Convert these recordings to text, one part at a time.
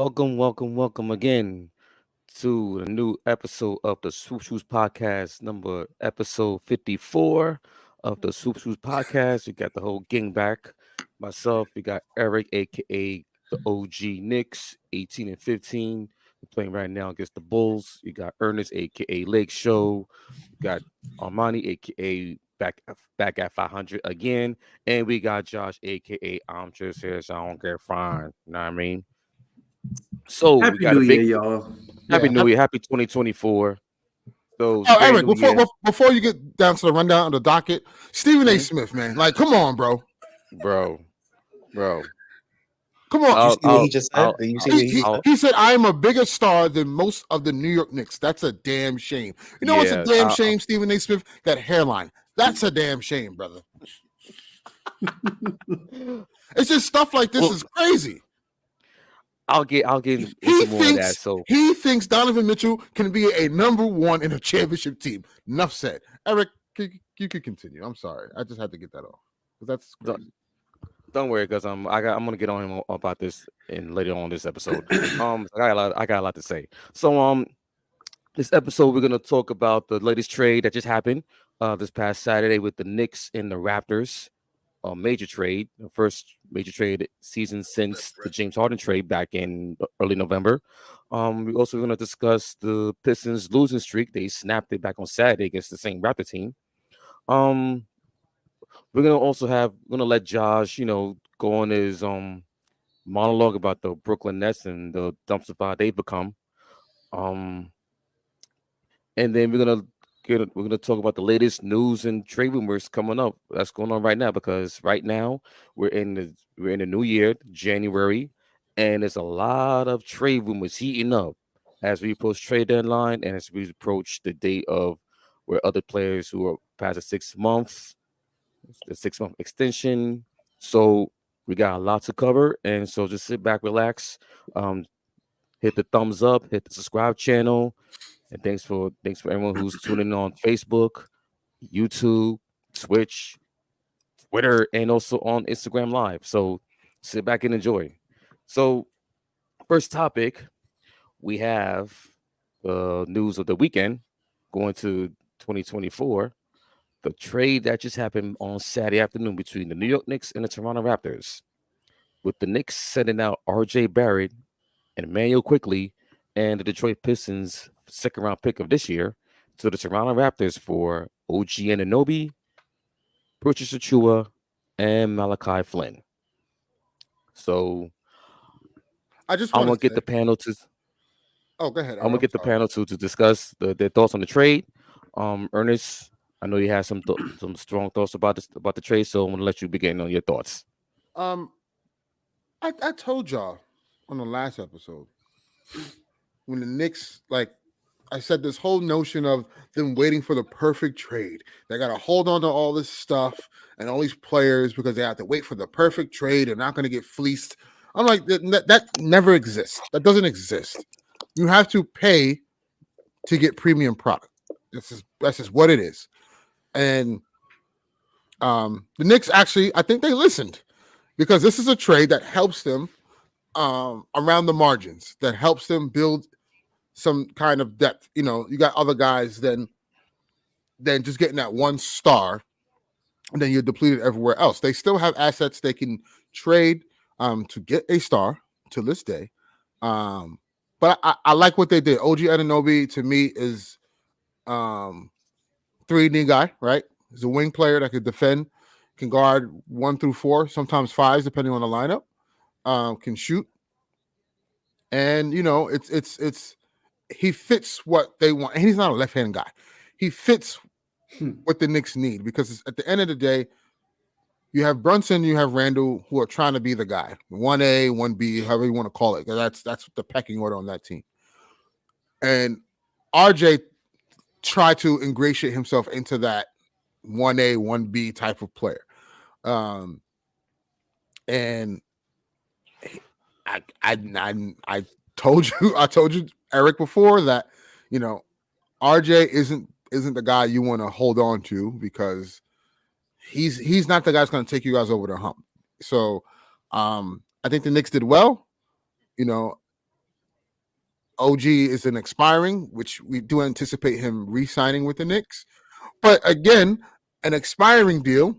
Welcome again to a new episode of the Swoop Shoes Podcast, number episode 54 of the Swoop Shoes Podcast. We got the whole gang back. Myself, we got Eric, aka the OG Knicks, 18 and 15. We're playing right now against the Bulls. You got Ernest, aka Lake Show. You got Armani, aka back at 500 again. And we got Josh, aka I'm just here, so I don't get fined. You know what I mean? So we Happy got a New Year, big y'all. Happy Yeah. New Year, happy 2024. So it's a Oh, brand Eric, new year, before you get down to the rundown of the docket, Stephen A. Mhm. Smith, man, like, come on, bro, bro. come on. You see what he I'll, just said? I'll, Do you see I'll, what he He, I'll, he said, "I am a bigger star than most of the New York Knicks." That's a damn shame. You know what's a yeah, damn shame, Stephen A. Smith? That hairline. That's a damn shame, brother. It's just stuff like this Well, is crazy. I'll get He into more of that. thinks So he thinks Donovan Mitchell can be a number one in a championship team. Enough said. Eric, you could continue. I'm sorry, I just had to get that off because that's crazy. don't worry, because I'm gonna get on him about this in later on this episode. I got a lot to say. So this episode we're gonna talk about the latest trade that just happened this past Saturday with the Knicks and the Raptors. A major trade, the first major trade season since the James Harden trade back in early November. We're also going to discuss the Pistons losing streak. They snapped it back on Saturday against the same Raptor team. Um, we're gonna let Josh, go on his monologue about the Brooklyn Nets and the dumpster fire they've become. Um, and then we're gonna talk about the latest news and trade rumors coming up. That's going on right now because right now we're in the new year, January, and there's a lot of trade rumors heating up as we approach trade deadline and as we approach the date of where other players who are past the 6 month extension. So we got a lot to cover, and so just sit back, relax, um, hit the thumbs up, hit the subscribe channel. And thanks for everyone who's tuning in on Facebook, YouTube, Twitch, Twitter, and also on Instagram Live. So sit back and enjoy. So first topic, we have the news of the weekend going to 2024. The trade that just happened on Saturday afternoon between the New York Knicks and the Toronto Raptors, with the Knicks sending out R.J. Barrett and Emmanuel Quickly and the Detroit Pistons second round pick of this year to the Toronto Raptors for OG Anunoby, Purchase Achua, and Malachi Flynn. So I just I'm want gonna to get say. the panel to Oh, go ahead. I'm gonna I'm get the sorry. panel to discuss their thoughts on the trade. Ernest, I know you have some strong thoughts about the trade, so I'm gonna let you begin on your thoughts. Um, I told y'all on the last episode when the Knicks, like I said, this whole notion of them waiting for the perfect trade. They got to hold on to all this stuff and all these players because they have to wait for the perfect trade. They're not going to get fleeced. I'm like, that never exists. That doesn't exist. You have to pay to get premium product. That's just what it is. And the Knicks actually, I think they listened because this is a trade that helps them around the margins, that helps them build some kind of depth. You got other guys than just getting that one star, and then you're depleted everywhere else. They still have assets they can trade to get a star to this day. But I like what they did. OG Anunoby to me is 3D guy, right? He's a wing player that could defend, can guard 1 through 4, sometimes 5s, depending on the lineup. Can shoot, and it's he fits what they want. And he's not a left-hand guy. He fits what the Knicks need because at the end of the day, you have Brunson, you have Randall, who are trying to be the guy, 1A, 1B, however you want to call it. That's the pecking order on that team. And RJ tried to ingratiate himself into that 1A, 1B type of player. And I told you, Eric, before that, RJ isn't the guy you want to hold on to because he's not the guy that's going to take you guys over the hump. So I think the Knicks did well. OG is an expiring, which we do anticipate him re-signing with the Knicks. But again, an expiring deal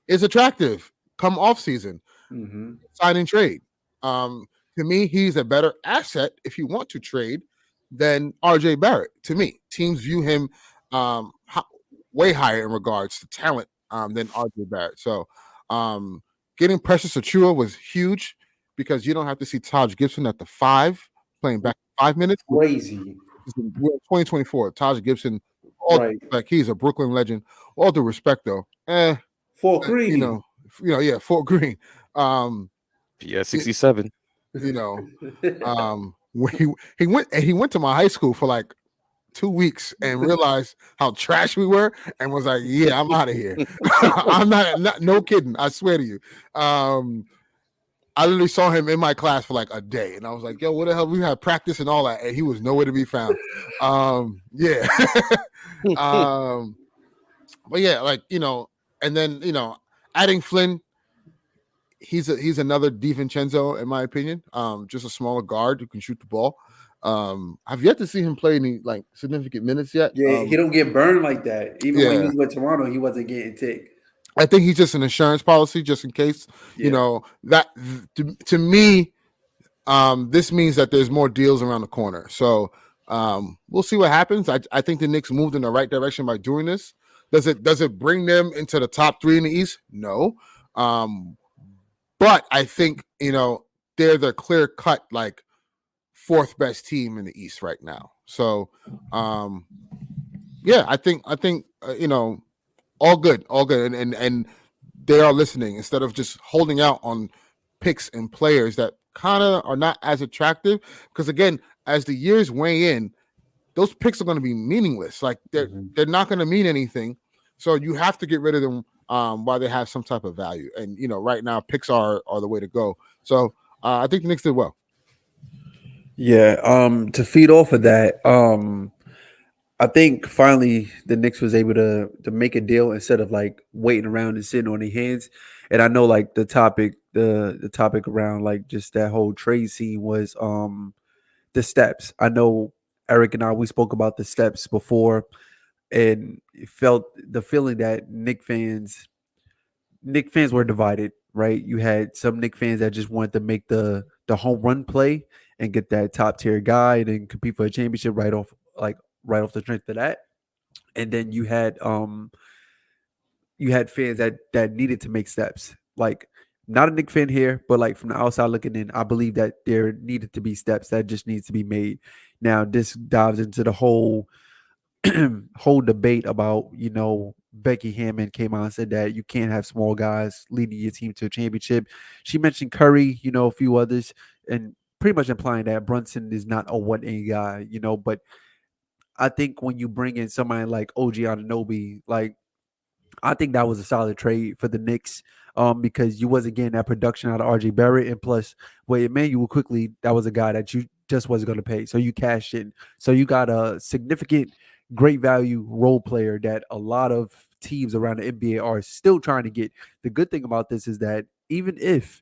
is attractive come off season. Mm-hmm. Sign and trade. Um, to me, he's a better asset if you want to trade than RJ Barrett. To me, teams view him way higher in regards to talent than RJ Barrett. So um, getting Precious Achua was huge because you don't have to see Taj Gibson at the 5 playing back 5 minutes. Crazy. We're in 2024. Taj Gibson, all Right. like he's a Brooklyn legend. All due respect, though, Fort Greene. Yeah, Fort Greene. Yeah, 67. When he went to my high school for like 2 weeks and realized how trash we were and was like, yeah, I'm out of here. I'm not no kidding. I swear to you. I literally saw him in my class for like a day, and I was like, "Yo, what the hell?" We had practice and all that, and he was nowhere to be found. Yeah, but yeah, like and then adding Flynn, he's another DiVincenzo in my opinion. Just a smaller guard who can shoot the ball. I've yet to see him play any like significant minutes yet. Yeah, he don't get burned like that. Even when he was with Toronto, he wasn't getting ticked. I think he's just an insurance policy, just in case. That to me, this means that there's more deals around the corner. So we'll see what happens. I think the Knicks moved in the right direction by doing this. Does it bring them into the top 3 in the East? No. But I think they're the clear cut like 4th best team in the East right now. So yeah, I think all good, and they are listening instead of just holding out on picks and players that kind of are not as attractive. Because again, as the years weigh in, those picks are going to be meaningless. Like they're not going to mean anything. So you have to get rid of them while they have some type of value. And right now, picks are the way to go. So I think the Knicks did well. Yeah. To feed off of that, I think finally the Knicks was able to make a deal instead of like waiting around and sitting on their hands. And I know like the topic around like just that whole trade scene was the steps. I know Eric and I we spoke about the steps before and felt the feeling that Knicks fans were divided, right? You had some Knicks fans that just wanted to make the home run play and get that top tier guy and then compete for a championship right off the strength of that. And then you had fans that needed to make steps. Like not a Knicks fan here, but like from the outside looking in, I believe that there needed to be steps that just needs to be made. Now this dives into the whole whole debate about Becky Hammond came out and said that you can't have small guys leading your team to a championship. She mentioned Curry, a few others, and pretty much implying that Brunson is not a 1A guy, but I think when you bring in somebody like OG Anunoby, like I think that was a solid trade for the Knicks because you wasn't getting that production out of RJ Barrett. And plus, Emmanuel quickly, that was a guy that you just wasn't going to pay. So you cashed in. So you got a significant, great value role player that a lot of teams around the NBA are still trying to get. The good thing about this is that even if,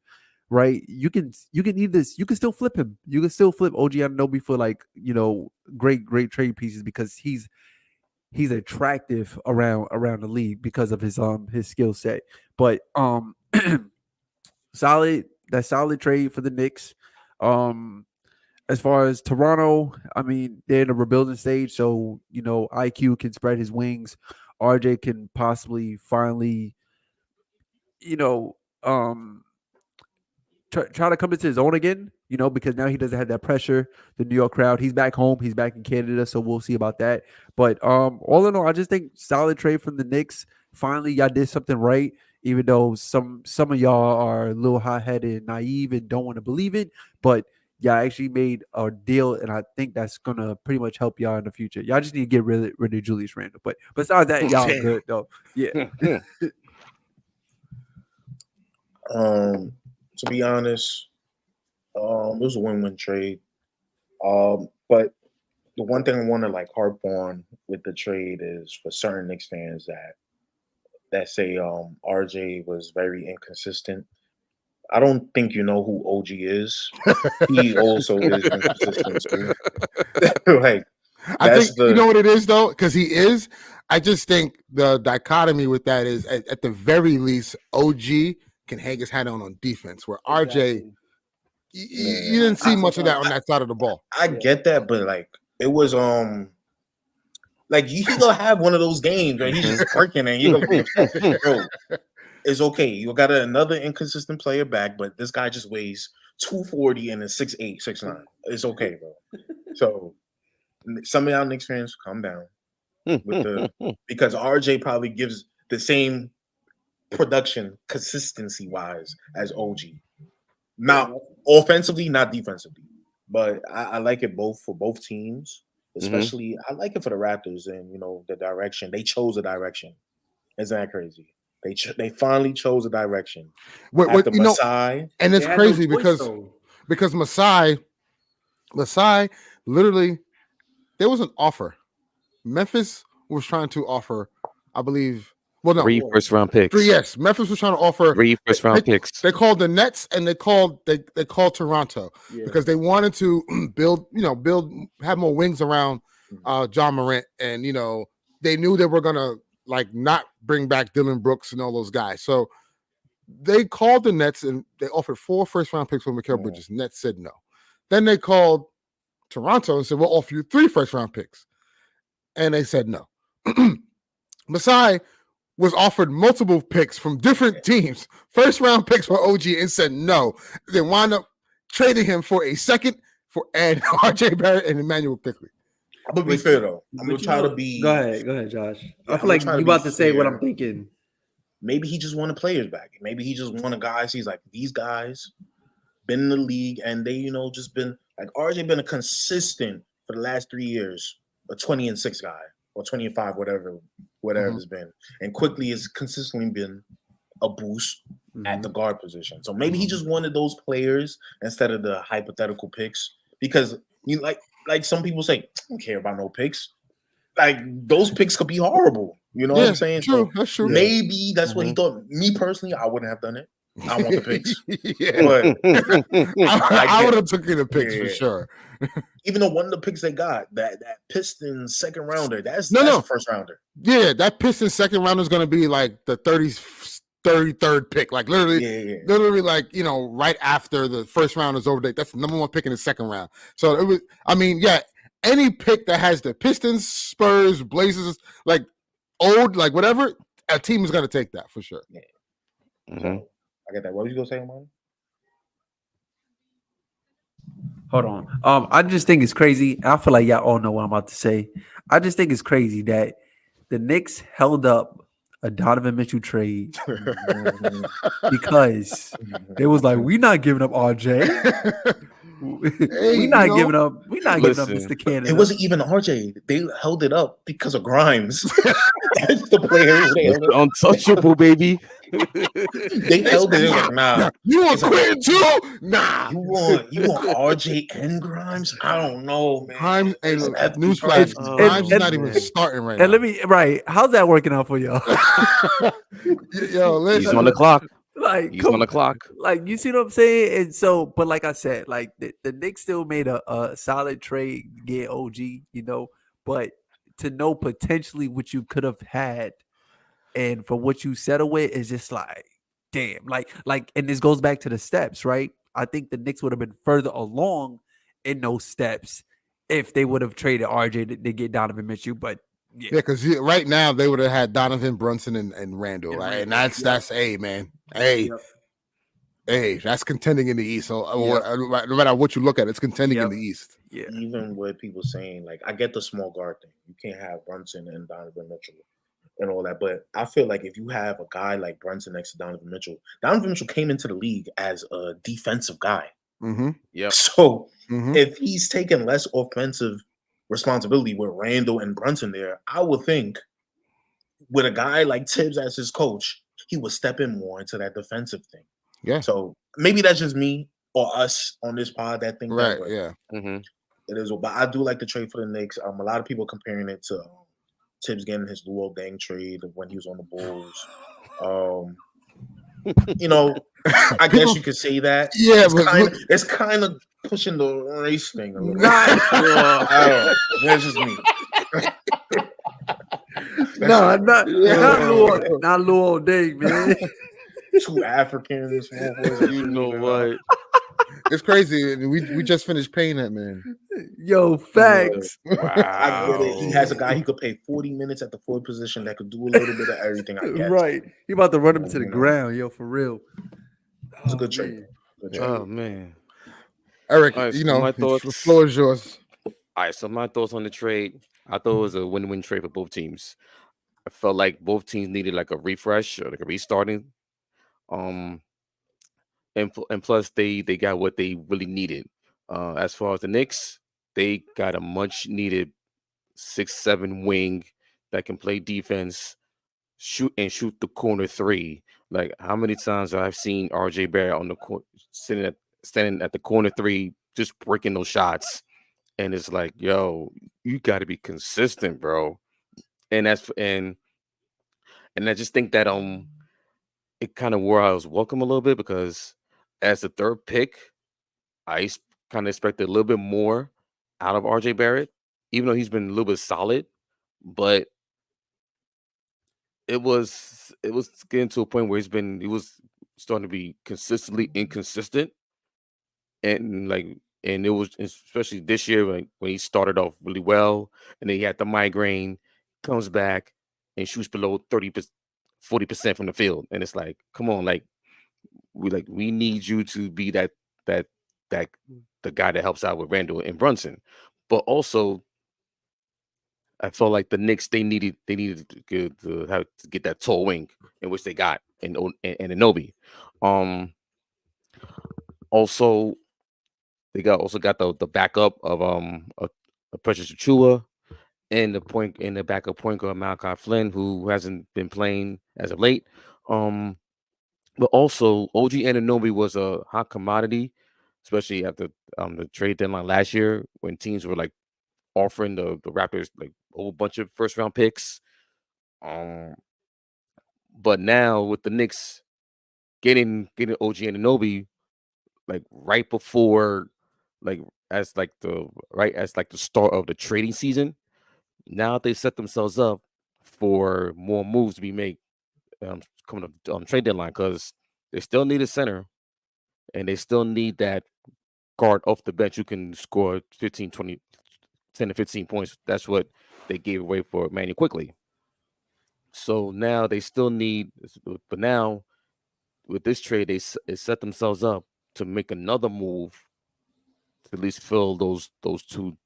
right, you can need this, you can still flip him. You can still flip OG Anunoby for like, great trade pieces because he's attractive around the league because of his skill set. But solid trade for the Knicks. As far as Toronto, I mean, they're in a rebuilding stage, so IQ can spread his wings. RJ can possibly finally, you know, um try to come into his own again, because now he doesn't have that pressure. The New York crowd, he's back home, he's back in Canada, so we'll see about that. But all in all, I just think solid trade from the Knicks. Finally, y'all did something right, even though some of y'all are a little hot-headed and naive and don't want to believe it. But y'all actually made a deal, and I think that's gonna pretty much help y'all in the future. Y'all just need to get rid of Julius Randle. But besides that, y'all good though. Yeah. To be honest, it was a win-win trade. But the one thing I want to like harp on with the trade is for certain Knicks fans that say RJ was very inconsistent. I don't think you know who OG is. He also is inconsistent too. Like I think that's you know the what it is though, because he is. I just think the dichotomy with that is at the very least, OG can hang his hat on defense, where RJ, you didn't see much of that on that side of the ball. I get that, but like it was like he gonna have one of those games where he's just working and you're gonna be upset. Bro, it's okay. You got another inconsistent player back, but this guy just weighs 240 and is 6'8", 6'9". It's okay, bro. So some of y'all Knicks fans, calm down with the because RJ probably gives the same production consistency wise as OG. Not offensively, not defensively. But I like it both for both teams. Especially, I like it for the Raptors and the direction they chose. A direction. Isn't that crazy? They finally chose a direction. After Masai, and it's crazy because Masai literally there was an offer. Memphis was trying to offer, I believe. Well, no, 3 first-round picks. Yes, Memphis was trying to offer 3 first-round picks. They called the Nets and they called Toronto because they wanted to build, have more wings around John Morant, and they knew they were gonna not bring back Dylan Brooks and all those guys. So they called the Nets and they offered 4 first-round picks for Mikal Bridges. Nets said no. Then they called Toronto and said, "We'll offer you 3 first-round picks," and they said no. Masai was offered multiple picks from different teams, first-round picks for OG, and said no. They wound up trading him for a second for RJ Barrett and Emmanuel Quickley. I'm gonna be fair though. I'm gonna try to be. Go ahead, Josh. Yeah, I feel like you about to say what I'm thinking. Maybe he just wanted players back. Maybe he just wanted guys. He's like, these guys been in the league and they, just been like RJ been a consistent for the last 3 years, a 20-6 guy or 20-5, whatever it's been. And Quickly has consistently been a boost at the guard position. So maybe he just wanted those players instead of the hypothetical picks because you like some people say, I don't care about no picks. Like those picks could be horrible. You know what I'm saying? True, So that's true. maybe that's what he thought. Me personally, I wouldn't have done it. I want the picks. But I would have taken the picks for sure. Even though one of the picks they got, that Pistons second rounder, that's no a first rounder. Yeah, that Pistons second rounder is going to be like the 33rd pick, like literally like right after the first round is over. That's the number 1 pick in the second round. So it was. I mean, any pick that has the Pistons, Spurs, Blazers, like old, like whatever, a team is going to take that for sure. Yeah. So, I get that. What was you gonna say, man? Hold on. I just think it's crazy. I feel like y'all all know what I'm about to say. I just think it's crazy that the Knicks held up a Donovan Mitchell trade because it was like, we're not giving up RJ. We're not giving up Mr. Canada. It wasn't even RJ. They held it up because of Grimes. That's the player. Untouchable, baby. They held it. Like, nah. You want Quinn too? Nah. You want RJ and Grimes? I don't know, man. Grimes and newsflash. Grimes is not even starting right now. And how's that working out for y'all? Yo, listen. He's on the clock. Like he's on the clock. Like, you see what I'm saying? And so, but like I said, like the Knicks still made a solid trade, get OG, but to know potentially what you could have had and for what you settle with is just like, damn. Like, and this goes back to the steps, right? I think the Knicks would have been further along in those steps if they would have traded RJ to get Donovan Mitchell, but yeah, because right now they would have had Donovan, Brunson, and Randall, right? And that's man. Hey, that's contending in the East. So no matter what you look at, it's contending in the East. Yeah. Even with people saying, like, I get the small guard thing. You can't have Brunson and Donovan Mitchell and all that. But I feel like if you have a guy like Brunson next to Donovan Mitchell came into the league as a defensive guy. Mm-hmm. Yeah. So if he's taking less offensive responsibility with Randall and Brunson there, I would think with a guy like Tibbs as his coach, he would step in more into that defensive thing. Yeah. So maybe that's just me or us on this pod that think right. that way. Yeah. It is, but I do like the trade for the Knicks. A lot of people comparing it to Tibbs getting his Luol Deng trade when he was on the Bulls. I guess you could say that. Yeah, It's kind of pushing the race thing a little. Not, I don't know. That's just me. not Lou all day, man. Two Africans, small boys. You know what? it's crazy. We just finished paying that man. Yo, facts. I get it. He has a Wow. guy he could pay 40 minutes at the forward position that could do a little bit of everything. I guess. Right. He about to run him to the You know. ground, yo, for real. It's a good trade. man. Good trade. Oh man. Eric, All right, you so know, my the thoughts. floor is yours. All right, so my thoughts on the trade. I thought it was a win-win trade for both teams. I felt like both teams needed like a refresh or like a restarting. Um, and plus they got what they really needed. As far as the Knicks, they got a much needed 6'7" wing that can play defense, shoot the corner three. Like how many times I've seen RJ Barrett on the standing at the corner three, just breaking those shots, and it's like, yo, you got to be consistent, bro. And and I just think that it kind of wore out his welcome a little bit because as the third pick, I kind of expected a little bit more out of RJ Barrett, even though he's been a little bit solid, but it was getting to a point where he was starting to be consistently inconsistent, and and it was especially this year when he started off really well, and then he had the migraine, comes back and shoots below 40% from the field, and it's like, come on, we need you to be that that the guy that helps out with Randall and Brunson, but also I felt like the Knicks they needed to get that tall wing, in which they got in Anobi. Also they got the backup of a Precious Achua and the backup point guard Malachi Flynn, who hasn't been playing as of late. Um, but also OG Anunoby was a hot commodity, especially after the trade deadline last year when teams were like offering the Raptors like a whole bunch of first round picks. Um, but now with the Knicks getting OG Anunoby like right before like as like the start of the trading season, now they set themselves up for more moves to be made coming up on trade deadline because they still need a center and they still need that guard off the bench who can score 15, 20, 10 to 15 points. That's what they gave away for Manuel quickly. So now they still need, but now with this trade, they set themselves up to make another move to at least fill those two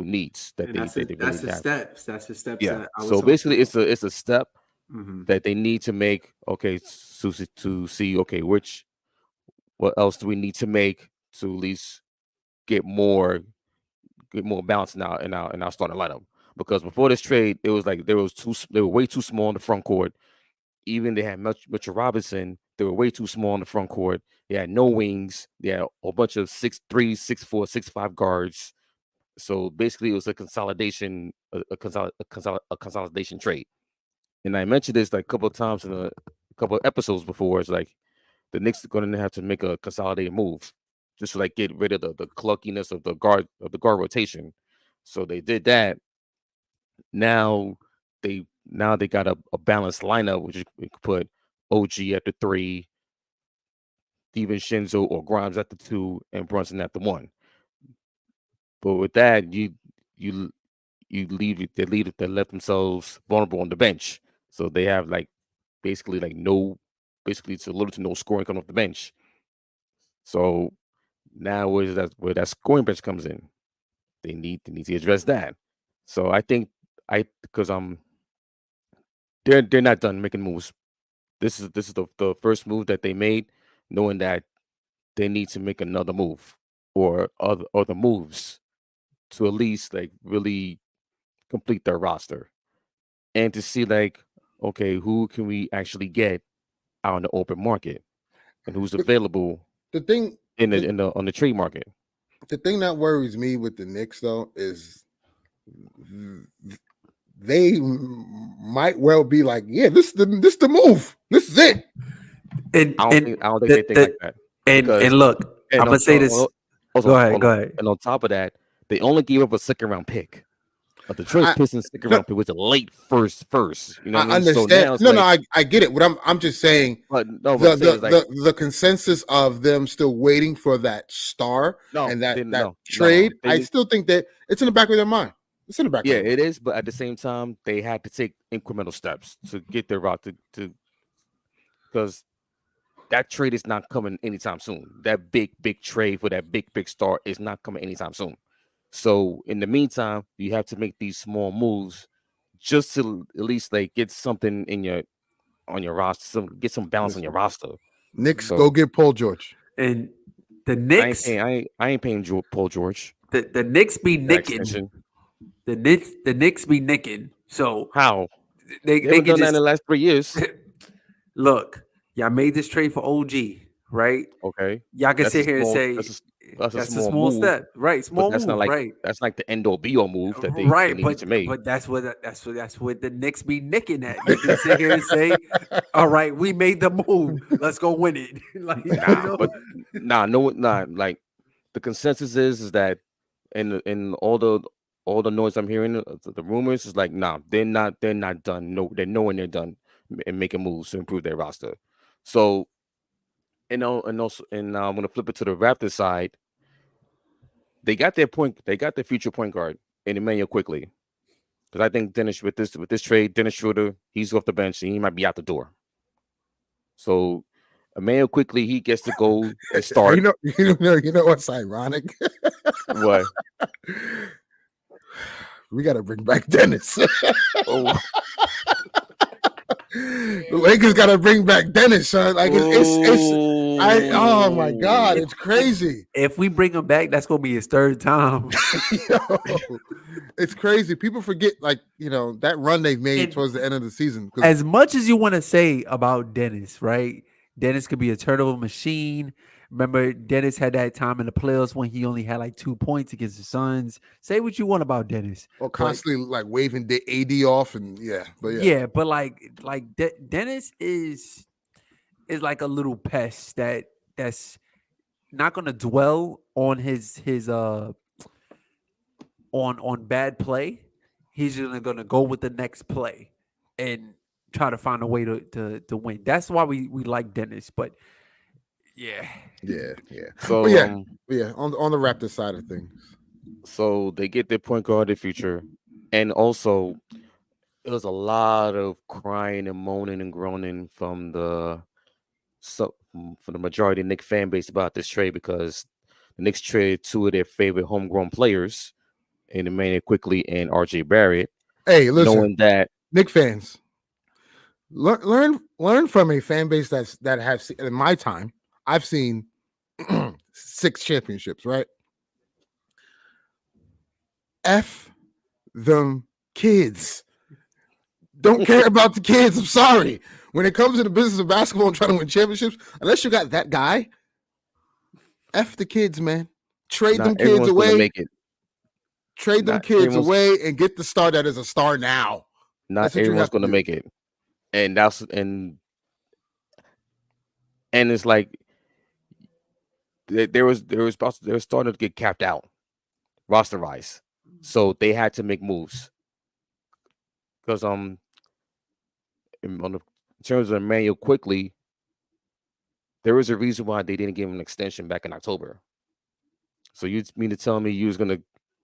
needs that And they really that's the have. steps. That's the steps Yeah. that I was So talking basically, about. it's a step Mhm. that they need to make. Okay, to see okay what else do we need to make to at least get more balance now in our starting lineup. Because before this trade, it was like they were way too small in the front court. Even they had Mitchell Robinson, they were way too small in the front court. They had no wings. They had a bunch of 6'3", 6'4", 6'5" guards. So basically, it was a consolidation, a consolidation trade. And I mentioned this like a couple of times in a couple of episodes before. It's like the Knicks are going to have to make a consolidated move just to like get rid of the clunkiness of the guard rotation. So they did that. Now they got a balanced lineup, which you could put OG at the 3, Steven Shinzo or Grimes at the 2, and Brunson at the 1. But with that, you they left themselves vulnerable on the bench. So they have like basically like basically it's a little to no scoring coming off the bench. So now where that scoring bench comes in. They need to address that. So I think because they're not done making moves. This is the first move that they made, knowing that they need to make another move or other moves to at least like really complete their roster and to see like, okay, who can we actually get out in the open market and who's The, available the thing, the, in the on the trade market. the thing that worries me with the Knicks though is they might well be like, yeah, this the move. This is it. And I don't think the, they think the, like that because and look, I'm gonna say this. Go ahead. Go ahead. and on top of that, they only gave up a second round pick. The Detroit I Pistons second no, round pick was a late first. You know I what I mean? So understand. now it's No, no, like, I get it. What I'm just saying but no, what the I'm saying is like, the consensus of them still waiting for that star no, and they that no, trade. I still think that it's in the back of their mind. It's in the back of yeah, their mind. it is. But at the same time, they had to take incremental steps to get their route to because that trade is not coming anytime soon. That big trade for that big star is not coming anytime soon. So in the meantime, you have to make these small moves just to at least like get something in your on your roster, get some balance on your Listen, roster. Knicks, So go get Paul George. And the Knicks, I ain't paying Paul George the Knicks be that nicking. extension. The Knicks be nicking. So How they they haven't can done that in just the last 3 years? look. Y'all made this trade for OG, right? Okay, Y'all can that's a sit here and small say that's a that's a small small move, step, right? but Small move, right? that's like the end all be all move that they Right, needed to make. but that's what the Knicks be nicking at. They can sit here and say, "All right, we made the move. Let's go win it." Like Nah, but like the consensus is that in all the noise I'm hearing, the rumors is like, nah, they're not done. No, they're nowhere near done and making moves to improve their roster. So and also I'm gonna flip it to the Raptors side. They got their future point guard in Emmanuel quickly. Because I think Dennis with this trade, Dennis Schroeder, he's off the bench and he might be out the door. So Emmanuel quickly, he gets to go and start. You know what's ironic? What? We got to bring back Dennis. Oh, The Lakers got to bring back Dennis, son. Like oh my god, it's crazy. if we bring him back, that's gonna be his third time. Yo, it's crazy. People forget, like, that run they've made And towards the end of the season. As much as you want to say about Dennis, right? Dennis could be a turnover machine. Remember, Dennis had that time in the playoffs when he only had like 2 points against the Suns. Say what you want about Dennis. Or constantly like waving the AD off, and But Dennis is like a little pest that's not gonna dwell on his on bad play. He's just gonna go with the next play and try to find a way to win. That's why we like Dennis. But yeah. so on the Raptors side of things. So they get their point guard of the future, and also it was a lot of crying and moaning and groaning from the majority of Knicks fan base about this trade because the Knicks traded two of their favorite homegrown players in Emmanuel Quickly and RJ Barrett. Hey, listen, knowing that Knicks fans, learn from a fan base that has, in my time, I've seen 6 championships, right? F them kids. Don't care about the kids. I'm sorry. When it comes to the business of basketball and trying to win championships, unless you got that guy, F the kids, man. Trade them kids away. Make it. Trade them kids away and get the star that is a star now. Not everyone's going to make it. And and it's like they were starting to get capped out roster wise. So they had to make moves. Because in terms of Emmanuel Quickly, there was a reason why they didn't give him an extension back in October. So you mean to tell me you was gonna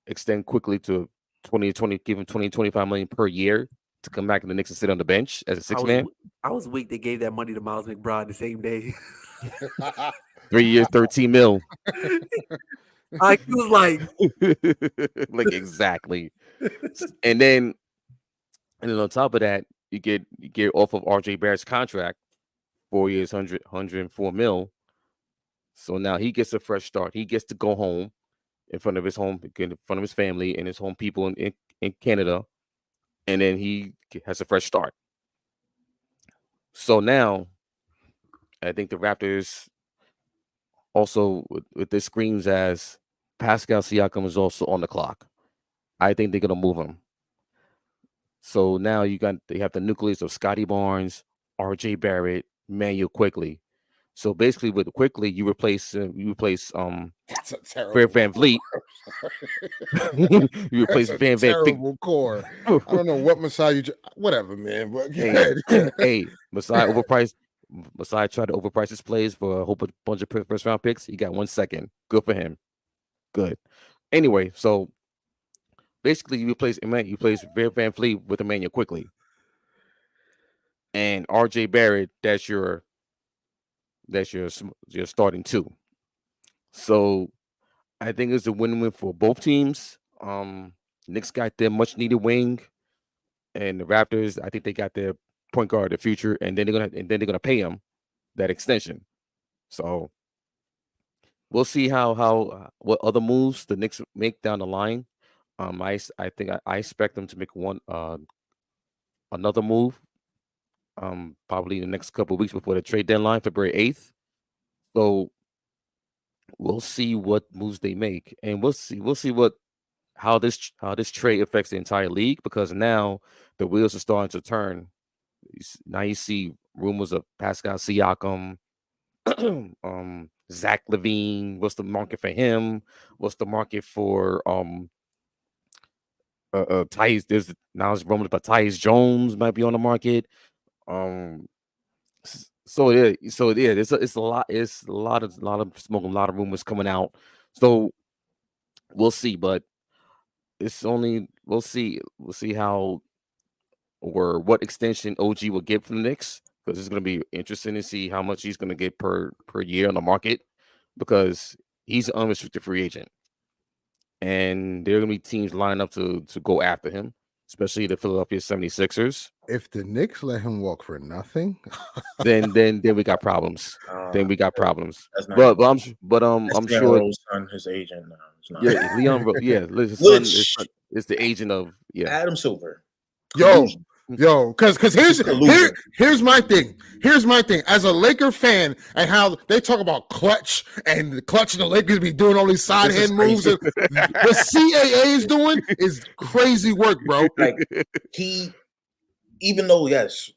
extend Quickly to 2020, give him 25 million per year to come back in the Knicks and sit on the bench as a 6-man? I was weak. They gave that money to Miles McBride the same day. 3 years, 13 mil. I was like, like exactly. And then on top of that, you get off of RJ Barrett's contract, 4 years, 104 mil. So now he gets a fresh start. He gets to go home in front of his family and his home people in Canada. And then he has a fresh start. So now I think the Raptors also with this screams as Pascal Siakam is also on the clock. I think they're gonna move him. So now they have the nucleus of Scotty Barnes, RJ Barrett, Manuel quickly. So basically, with quickly, you replace That's a terrible Fred Van Vliet. You replace That's a Van Vliet. terrible core. I don't know what Masai whatever, man. But Hey, hey, Masai overpriced. Masai tried to overprice his plays for a whole bunch of first round picks. He got 1 second. Good for him. Good. Anyway, so basically, you replace Van Vliet with Emmanuel quickly, and R.J. Barrett. That's your starting two. So I think it's a win-win for both teams. Knicks got their much-needed wing, and the Raptors, I think they got their point guard of the future, and then they're gonna pay him that extension. So we'll see how what other moves the Knicks make down the line. I think I expect them to make another move. Probably in the next couple of weeks before the trade deadline, February 8th. So we'll see what moves they make, and we'll see how this trade affects the entire league, because now the wheels are starting to turn. Now you see rumors of Pascal Siakam, Zach LaVine. What's the market for him? What's the market for Tyus? There's rumors about Tyus Jones might be on the market. So yeah, it's a lot. It's a lot of smoke, a lot of rumors coming out. So we'll see, but we'll see how or what extension OG will get from the Knicks, because it's going to be interesting to see how much he's going to get per year on the market, because he's an unrestricted free agent, and there are going to be teams lining up to go after him, especially the Philadelphia 76ers. If the Knicks let him walk for nothing, then we got problems. Then we got problems. That's not But I'm sure Rose son, his agent. No, it's not. Yeah, Leon. Yeah, his son is the agent of Adam Silver. Yo, because here's my thing. Here's my thing. As a Laker fan, and how they talk about clutch and the clutch and the Lakers be doing all these side hand moves. The CAA is doing is crazy work, bro. Like even though yes,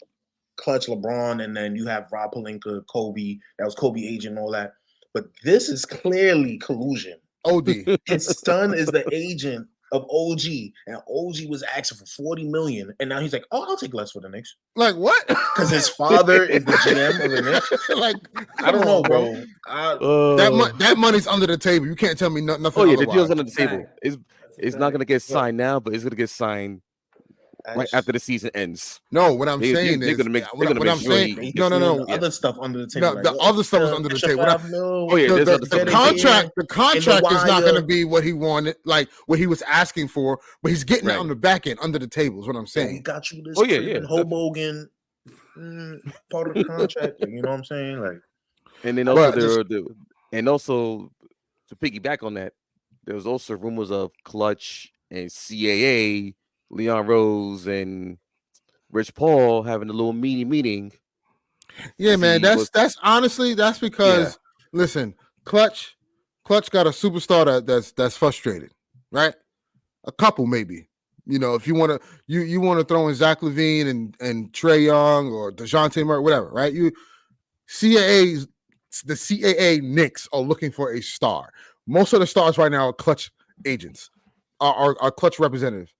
clutch LeBron, and then you have Rob Pelinka, Kobe. That was Kobe agent and all that. But this is clearly collusion. OD. His son is the agent of OG, and OG was asking for $40 million, and now he's like, "Oh, I'll take less for the Knicks." Like what? Because his father is the GM of the Knicks. Like, I don't know, bro. That money's under the table. You can't tell me nothing. Oh yeah, otherwise. the deal's under the table. It's not gonna get signed now, but it's gonna get signed right after the season ends. No, what I'm saying is, no. Other stuff under the table. No, the other stuff is under the table. The contract is not going to be what he wanted, like what he was asking for, but he's getting it on the back end under the table. Is what I'm saying. He got you this. Hoboken part of the contract. You know what I'm saying? Like, and then also also to piggyback on that, there was also rumors of Clutch and CAA. Leon Rose and Rich Paul having a little meeting. Yeah, man. That's honestly because listen, Clutch got a superstar that's frustrated, right? A couple maybe. You know, if you want to you want to throw in Zach LaVine and Trae Young or DeJounte Murray, whatever, right? The CAA Knicks are looking for a star. Most of the stars right now are Clutch agents, are Clutch representatives.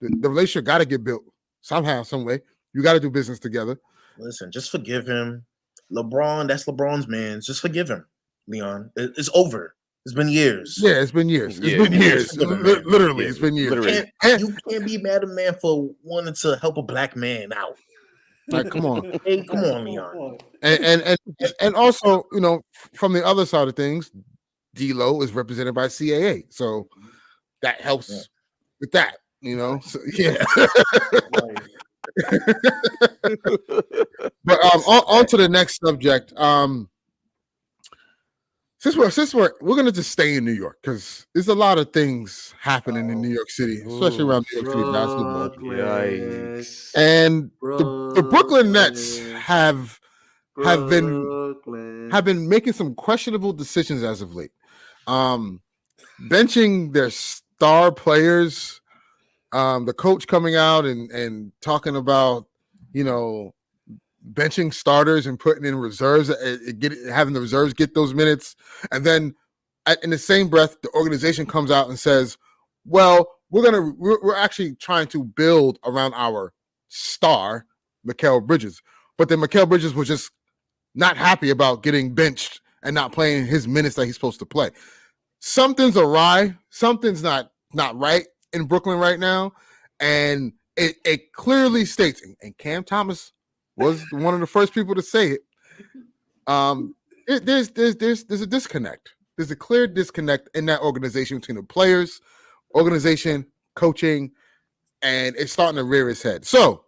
The relationship got to get built somehow, some way. You got to do business together. Listen, just forgive him. LeBron, that's LeBron's man. Just forgive him, Leon. It's over. It's been years. Yeah, it's been years. It's been years. Literally, it's been years. You can't be mad at a man for wanting to help a black man out. Like, come on. Hey, come on, Leon. And also, you know, from the other side of things, D-Lo is represented by CAA. So that helps with that. You know, so, yeah. But on to the next subject. Since we're gonna just stay in New York, because there's a lot of things happening in New York City, especially around New York City basketball. Yikes. And the Brooklyn Nets have been making some questionable decisions as of late. Benching their star players. The coach coming out and talking about, you know, benching starters and putting in reserves, having the reserves get those minutes, and then in the same breath, the organization comes out and says, "Well, we're actually trying to build around our star, Mikal Bridges," but then Mikal Bridges was just not happy about getting benched and not playing his minutes that he's supposed to play. Something's awry. Something's not right in Brooklyn right now, and it clearly states. And Cam Thomas was one of the first people to say it. There's a disconnect. There's a clear disconnect in that organization between the players, organization, coaching, and it's starting to rear its head. So,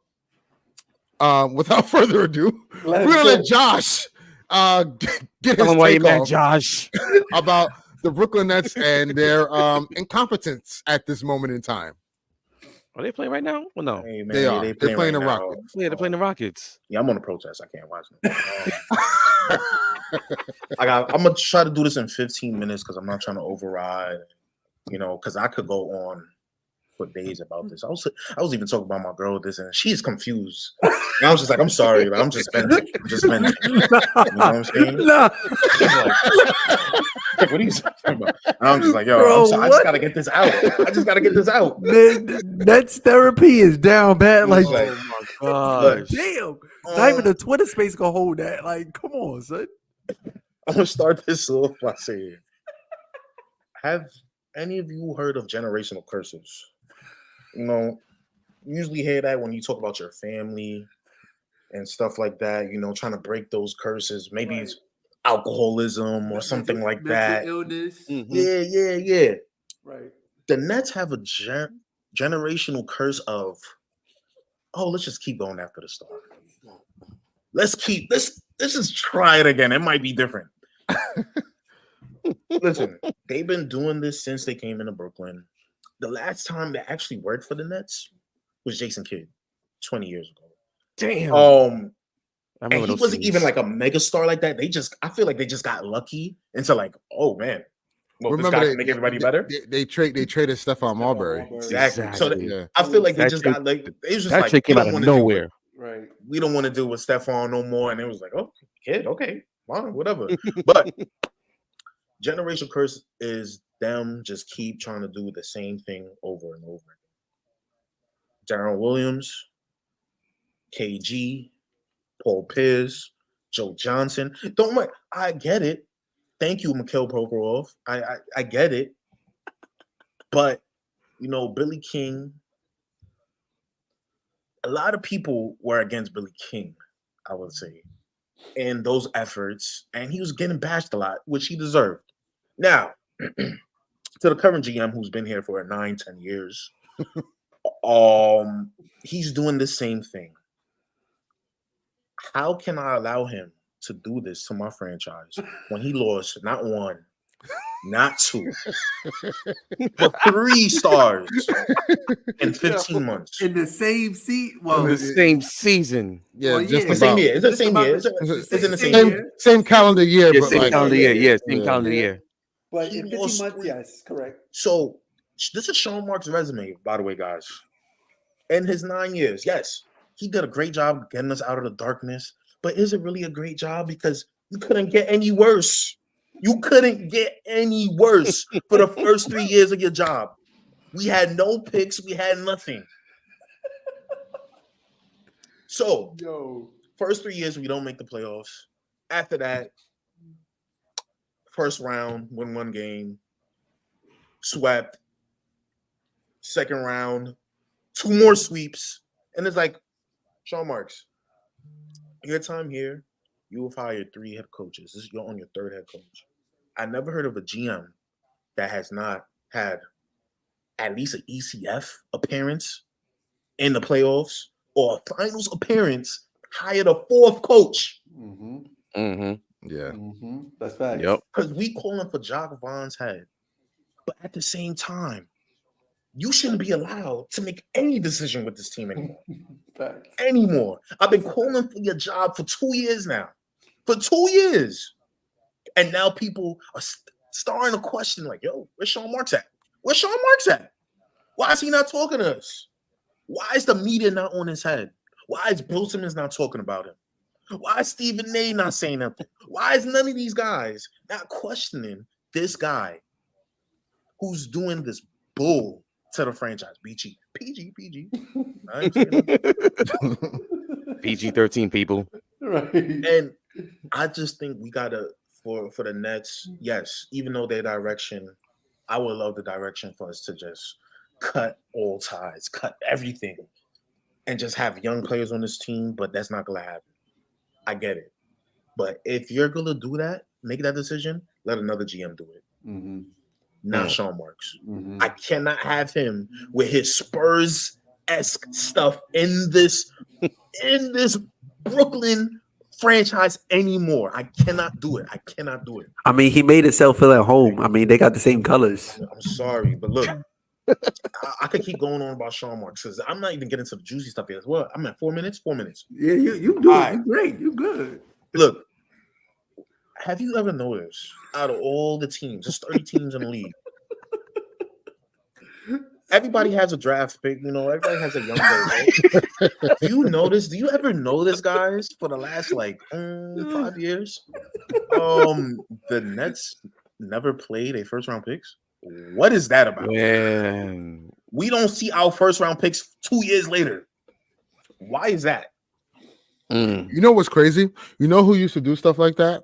without further ado, we're gonna let Josh get his take off Josh about the Brooklyn Nets and their incompetence at this moment in time. Are they playing right now? Well, no. Hey, man, They are. They're They're playing right the now. Rockets. Yeah, they're playing the Rockets. Yeah, I'm on a protest. I can't watch them. I'm gonna try to do this in 15 minutes because I'm not trying to override. Because I could go on for days about this. I was even talking about my girl with this, and she's confused. And I was just like, I'm sorry, but I'm just venting. You know what I'm saying? Nah. Like, what are you talking about? And I'm just like, yo, I'm sorry, I just gotta get this out. Nets therapy is down bad. Like, Oh my gosh. damn. Not even the Twitter space can hold that. Like, come on, son. I'm gonna start this off by saying, have any of you heard of generational curses? You usually hear that when you talk about your family and stuff like that, trying to break those curses. Maybe it's alcoholism or something like that. Illness. Mhm. Yeah. Right. The Nets have a generational curse of, let's just keep going after the star. Let's just try it again. It might be different. Listen, they've been doing this since they came into Brooklyn. The last time that actually worked for the Nets was Jason Kidd 20 years ago. Damn. And he wasn't even like a mega star like that. I feel like they just got lucky into like, oh man, well, Remember, this guy can make everybody better. They traded Stephon Marbury. Exactly. So Yeah. I feel like they That just trade- got like, it was just That like, trade came out of nowhere. Right. we don't want to deal with Stephon no more. And it was like, oh, Kid, okay, fine, whatever. But Generation Curse is them just keep trying to do the same thing over and over again. Darren Williams, KG, Paul Pierce, Joe Johnson. Don't worry, I get it. Thank you, Mikhail Prokhorov. I get it. But, Billy King, a lot of people were against Billy King, I would say, in those efforts. And he was getting bashed a lot, which he deserved. Now, to the current GM who's been here for 9-10 years, he's doing the same thing. How can I allow him to do this to my franchise when he lost not one, not two, but 3 stars in 15 months? In the same seat? In Well, the same season. Yeah, Well, just yeah. The same about. year. It's the Just same about year. the- It's in the same same year. Same calendar year, Yeah, but same like calendar year. Yeah, same yeah. calendar year. but He in 15 lost months, 3. yes, correct. So this is Sean Marks' resume, by the way, guys. In his 9 years, yes, he did a great job getting us out of the darkness. But is it really a great job? Because you couldn't get any worse. You couldn't get any worse for the first 3 years of your job. We had no picks. We had nothing. So, Yo. first 3 years, we don't make the playoffs. After that, first round, win 1 game, swept. Second round, 2 more sweeps. And it's like, Sean Marks, your time here, you have hired 3 head coaches. You're on your 3rd head coach. I never heard of a GM that has not had at least an ECF appearance in the playoffs or a finals appearance, hired a 4th coach. Mm-hmm. Mm-hmm. Yeah. Mm-hmm. That's facts. Yep. Because we calling for Jacques Vaughn's head. But at the same time, you shouldn't be allowed to make any decision with this team anymore. Facts. Anymore. I've been calling for your job for 2 years now. For 2 years. And now people are starting to question, like, yo, where's Sean Marks at? Where's Sean Marks at? Why is he not talking to us? Why is the media not on his head? Why is Bill Simmons not talking about him? Why is Stephen A not saying nothing? Why is none of these guys not questioning this guy who's doing this bull to the franchise? PG. I ain't saying nothing. PG-13 people. Right. And I just think we gotta for the Nets, yes, even though their direction, I would love the direction for us to just cut all ties, cut everything, and just have young players on this team, but that's not gonna happen. I get it. But if you're gonna do that, make that decision, let another GM do it. Mm-hmm. Not Sean Marks. Mm-hmm. I cannot have him with his Spurs-esque stuff in this Brooklyn franchise anymore. I cannot do it. I mean, he made himself feel at home. I mean, they got the same colors. I'm sorry, but look, I could keep going on about Sean Marks because I'm not even getting to the juicy stuff yet. Well, I'm at 4 minutes. 4 minutes. Yeah, you do All it. right. You great. You good. Look, have you ever noticed out of all the teams, there's 30 teams in the league, everybody has a draft pick, everybody has a young player, right? Do you ever notice, guys, for the last 5 years, the Nets never played a first round picks? What is that about? Man. We don't see our first round picks 2 years later. Why is that? You know what's crazy? You know who used to do stuff like that?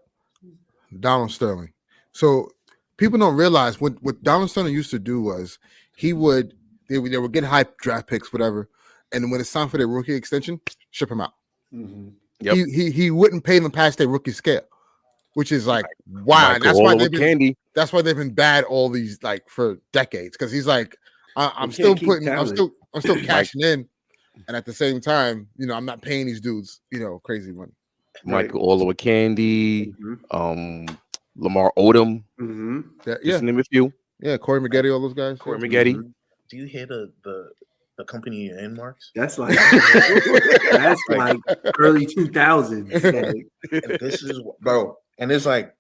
Donald Sterling. So people don't realize what Donald Sterling used to do was they would get hype draft picks, whatever, and when it's time for their rookie extension, ship him out. Mm-hmm. Yep. He wouldn't pay them past their rookie scale, which is like wow. And that's why they've been bad all these for decades, because he's like, I'm still cashing in, and at the same time, I'm not paying these dudes, crazy money. Michael Olowokandi, Lamar Odom, Mm-hmm. Yeah, to name a few. yeah, Corey Maggette, all those guys. Corey Maggette. Do you hear the company you're in, Marks? That's like early 2000s. And this is bro, and it's like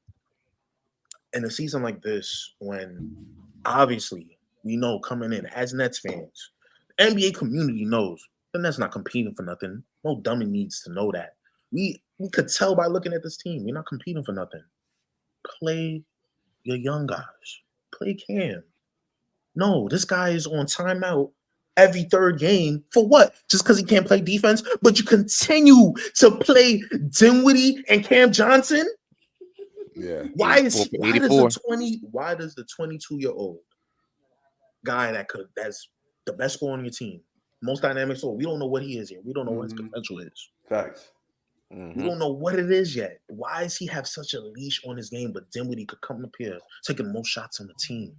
in a season like this, when obviously we know coming in as Nets fans, the NBA community knows the Nets not competing for nothing. No dummy needs to know that. We could tell by looking at this team, we're not competing for nothing. Play your young guys. Play Cam. No, this guy is on timeout every third game for what? Just because he can't play defense, but you continue to play Dinwiddie and Cam Johnson? Yeah. Why does the 22-year-old guy that's the best scorer on your team, most dynamic scorer, we don't know what he is yet. We don't know what his potential is. Facts. We don't know what it is yet. Why does he have such a leash on his game, but Dinwiddie could come up here taking the most shots on the team?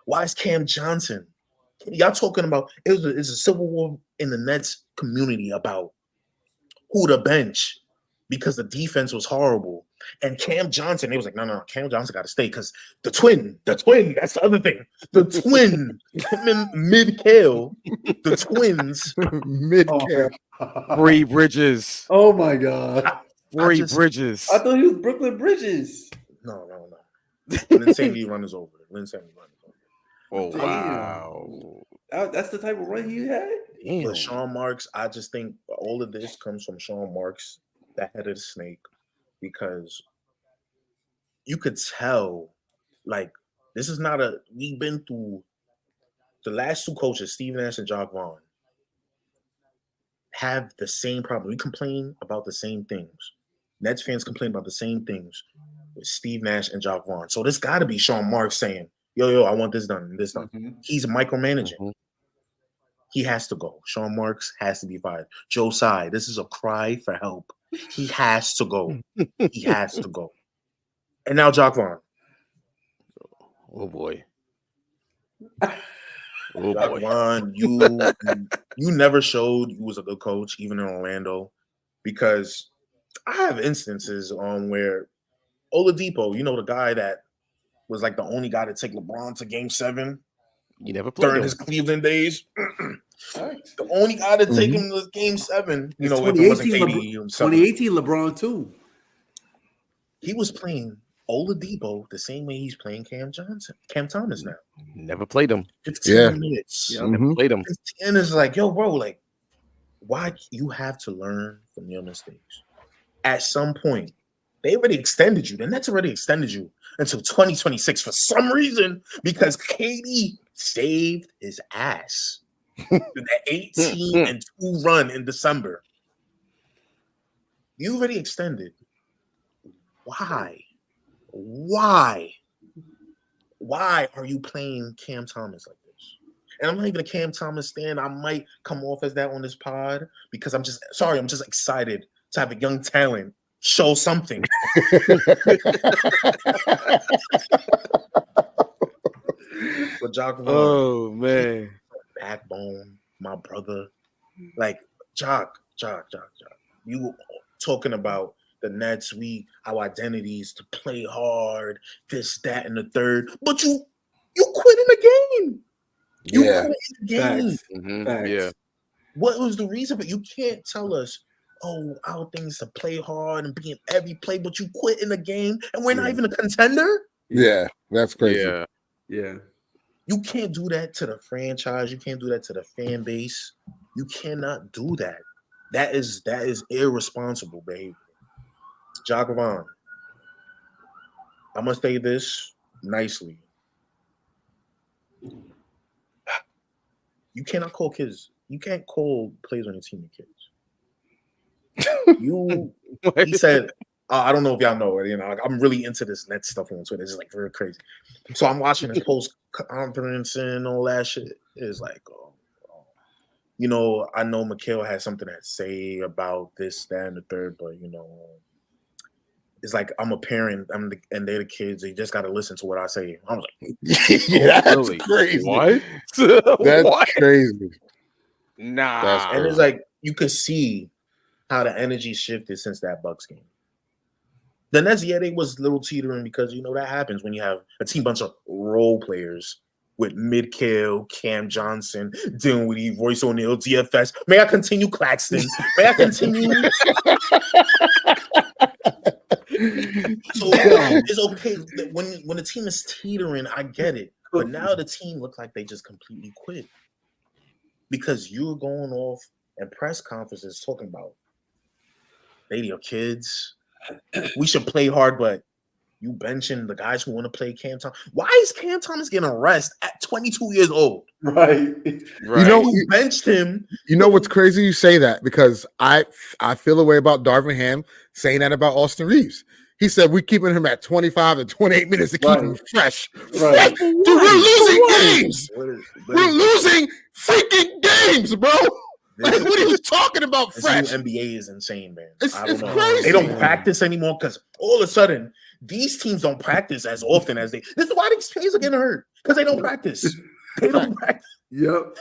Why is Cam Johnson? Y'all talking about it's a civil war in the Nets community about who to bench because the defense was horrible. And Cam Johnson, they was like, no, Cam Johnson got to stay because the twin, that's the other thing. The twin, mid-kale, the twins. Mid-kale. Bree Bridges. Oh my God. Bridges. I thought he was Brooklyn Bridges. No. Linsanity run is over. Oh, Damn. wow. That's the type of run you had? Damn. But Sean Marks, I just think all of this comes from Sean Marks, the head of the snake, because you could tell, this is not we've been through the last two coaches, Steve Nash and Jacques Vaughn, have the same problem. We complain about the same things. Nets fans complain about the same things with Steve Nash and Jacques Vaughn. So this got to be Sean Marks saying, yo, I want this done and this done. Mm-hmm. He's micromanaging. He has to go. Sean Marks has to be fired. Joe Tsai, this is a cry for help. He has to go. He has to go. And now Jacques Vaughn. Oh boy. Jacques Vaughn, you never showed you was a good coach, even in Orlando, because I have instances on where Oladipo, the guy that was like the only guy to take LeBron to Game 7 You never played during him. his Cleveland days. The only guy to take him to Game 7, if it wasn't KD himself. 2018 LeBron too. He was playing Oladipo the same way he's playing Cam Thomas now. Never played him. 15 minutes. Yeah. Never played him. And it's like, yo, bro, why you have to learn from your mistakes. at some point, they already extended you. The Nets already extended you until 2026 for some reason because KD saved his ass. That 18-2 run in December. You already extended. Why? Why are you playing Cam Thomas like this? And I'm not even a Cam Thomas stan. I might come off as that on this pod because I'm just excited to have a young talent show something. But Jock Vaughn, Oh man, backbone, my brother. Like Jock. You talking about the Nets, our identities to play hard, this, that, and the third. But you quit in the game. You quit in the game. Facts. Facts. yeah. What was the reason? But you can't tell us, our things to play hard and be in every play, but you quit in the game and we're not even a contender? Yeah, that's crazy. Yeah. Yeah. You can't do that to the franchise. You can't do that to the fan base. You cannot do that. That is irresponsible behavior. Jock Vaughn, I'm gonna say this nicely. You cannot call kids. You can't call players on your team kids. He said, I don't know if y'all know it. You know, I'm really into this net stuff on Twitter. It's like very crazy. So I'm watching his post conference and all that shit. It's like, you know, I know Mikhail has something to say about this, that, and the third, but you know, it's like I'm a parent. And they're the kids. They just got to listen to what I say. I was like, yeah, that's Really? crazy. What? That's What? crazy. Nah. That's and it's like you could see how the energy shifted since that Bucks game. The Nets, they was a little teetering because you know that happens when you have a team bunch of role players with Midkill, Cam Johnson, Dinwiddie, Royce O'Neal, DFS. May I continue, Claxton? May I continue? So it's okay when the team is teetering. I get it, but now the team look like they just completely quit because you're going off in press conferences talking about they your kids. We should play hard, but you benching the guys who want to play Cam Thomas. Why is Cam Thomas getting a rest at 22 years old? Right. You know, You benched him. You know what's crazy? You say that because I feel a way about Darvin Ham saying that about Austin Reeves. He said we're keeping him at 25 and 28 minutes to keep him fresh. Right. Dude, we're losing games. We're Losing freaking games, bro. Like, what are you talking about? This Fresh. new NBA is insane, man. It's I don't know. crazy. They don't practice anymore because all of a sudden these teams don't practice as often as they. This is why these players are getting hurt because they don't practice. They don't practice. Yep.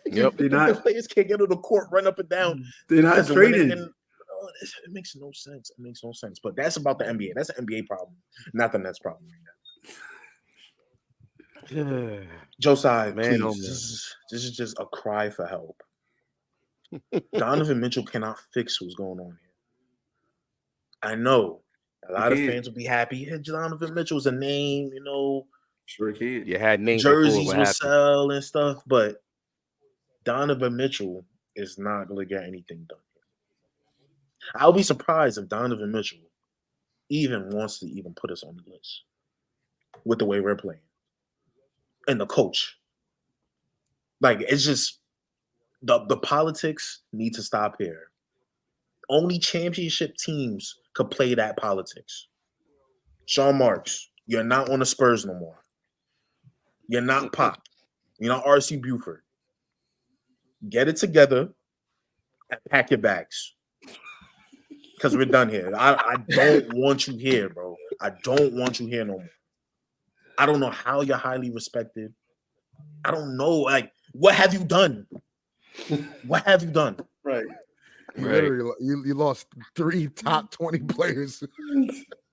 Yep. They're not. The players can't get on the court, run up and down. They're not training. It makes no sense. It makes no sense. But that's about the NBA. That's an NBA problem, not the Nets problem right now. Josiah, Man, please. This is just a cry for help. Donovan Mitchell cannot fix what's going on here. I know a lot of fans will be happy. Hey, Donovan Mitchell's a name, you know. Sure can. You had names. Jerseys will sell and stuff, but Donovan Mitchell is not going to get anything done. I'll be surprised if Donovan Mitchell even wants to even put us on the list with the way we're playing and the coach. Like, it's just the politics need to stop here. Only championship teams could play that politics. Sean Marks, you're not on the Spurs no more. You're not Pop. You're not R.C. Buford. Get it together and pack your bags. Because we're done here. I don't want you here, bro. I don't want you here no more. I don't know how you're highly respected. I don't know. Like, what have you done? What have you done? Right. You lost 3 top 20 players.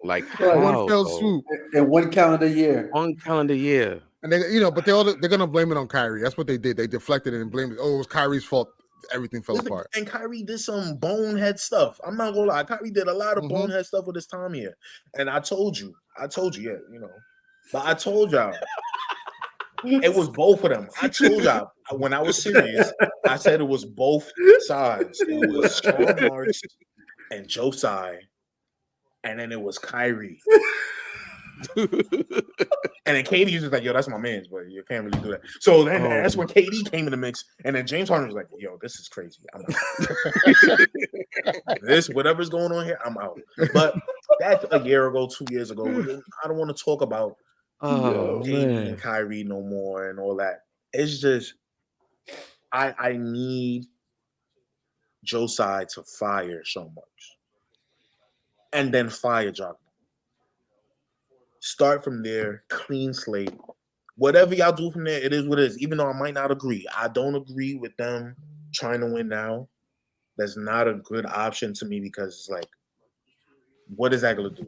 Like One fell swoop. In 1 calendar year. 1 calendar year. And they, but they're gonna blame it on Kyrie. That's what they did. They deflected it and blamed it. Oh, it was Kyrie's fault. Everything fell apart. And Kyrie did some bonehead stuff. I'm not gonna lie. Kyrie did a lot of bonehead stuff with his time here. And I told you, yeah, you know. But I told y'all, it was both of them. I told y'all when I was serious, I said it was both sides. It was Sean Marks and Josai, and then it was Kyrie. And then KD was just like, yo, that's my man's, but you can't really do that. So then that's when KD came in the mix, and then James Harden was like, yo, this is crazy. I'm out. This, whatever's going on here, I'm out. But that's a year ago, 2 years ago. I don't want to talk about KD and Kyrie no more and all that. It's just, I need Josai to fire so much. And then fire Jock. Start from there, clean slate. Whatever y'all do from there, it is what it is. Even though I might not agree. I don't agree with them trying to win now. That's not a good option to me because it's like, what is that going to do?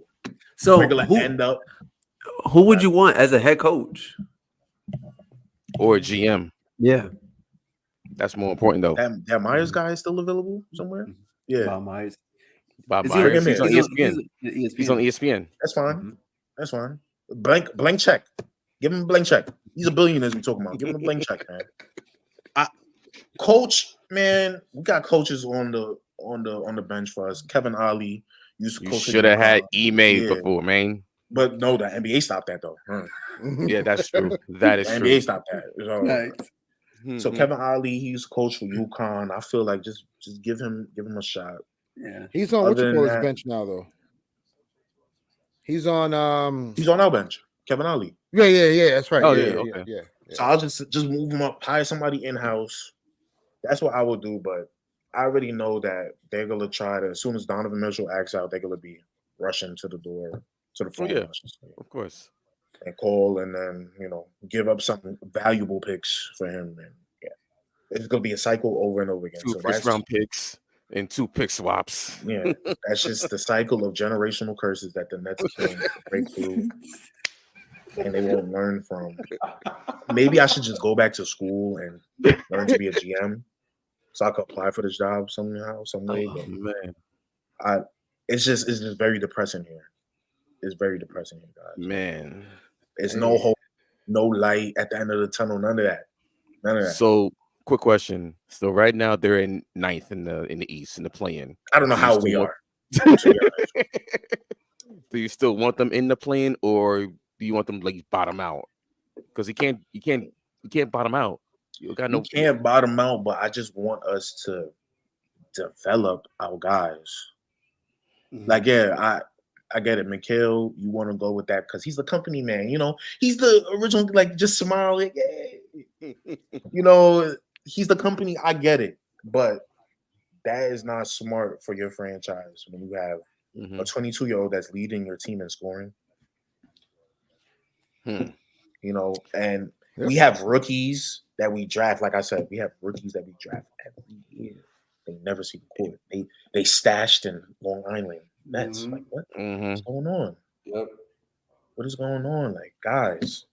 So who would you want as a head coach? Or a GM? Yeah. That's more important, though. That Myers guy is still available somewhere? Yeah. Bob Myers. Bob Myers. He's on ESPN. ESPN. He's on ESPN. That's fine. Mm-hmm. That's fine. Blank check. Give him a blank check. He's a billionaire as we talking about. Give him a blank check, man. Coach, man, we got coaches on the bench for us. Kevin Ollie used to coach. You should have had before, man. But no, the NBA stopped that though. Yeah, that's true. That is true. NBA stopped that. So Kevin Ollie, he used to coach for UConn. I feel like just give him a shot. Yeah, he's on what's the bench now though. He's on our bench. Kevin Ollie. Yeah. That's right. Oh yeah. So I'll just move him up, hire somebody in house. That's what I would do. But I already know that they're gonna try to. As soon as Donovan Mitchell acts out, they're gonna be rushing to the door to the phone. Of course. And call and then give up some valuable picks for him. And it's gonna be a cycle over and over again. 2 first-round picks and 2 pick swaps. Yeah, that's just the cycle of generational curses that the Nets can break through, and they won't learn from. Maybe I should just go back to school and learn to be a GM, so I could apply for this job somehow, some way. But Man, it's just very depressing here. It's very depressing here, guys. Man, there's no hope, no light at the end of the tunnel. None of that. So. Quick question. So right now they're in 9th in the East in the play-in. I don't know how we are. Do you still want them in the play-in, or do you want them like bottom out? Because you can't bottom out. You can't bottom out, but I just want us to develop our guys. Like, yeah, I get it. Mikhail, you want to go with that because he's the company man. He's the original, like, just smile. Like, yeah. He's the company. I get it. But that is not smart for your franchise when you have a 22-year-old that's leading your team in scoring. And we have rookies that we draft. Like I said, we have rookies that we draft every year. They never see the court. They stashed in Long Island. Nets. Like, what? What's going on? Yep. What is going on? Like, guys,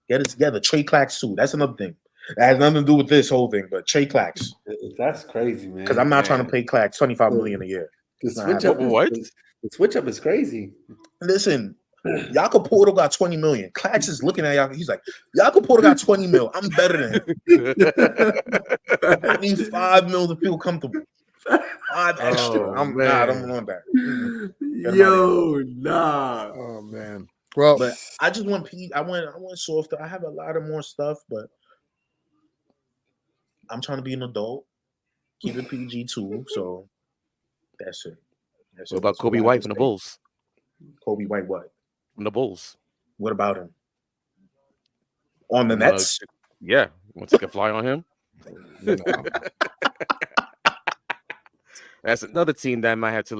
get it together. Trey Clax too. That's another thing. That has nothing to do with this whole thing, but Trey Clax. That's crazy, man. Because I'm not trying to pay Clax $25 million a year. The switch up is crazy. Listen, Jakob Porto got $20 million. Clax is looking at Jakob. He's like, Jakob Porto got $20 million. I'm better than him. I need $5 million to feel comfortable. 5 extra. I don't want that. Yo, nah. Oh man. Well, but I just want I want softer. I have a lot of more stuff, but I'm trying to be an adult. Keep it PG too. So that's it. What about Kobe White from the Bulls? Kobe White, what? From the Bulls. What about him? On the Nets? Yeah. Want to take a fly on him? no. That's another team that might have to,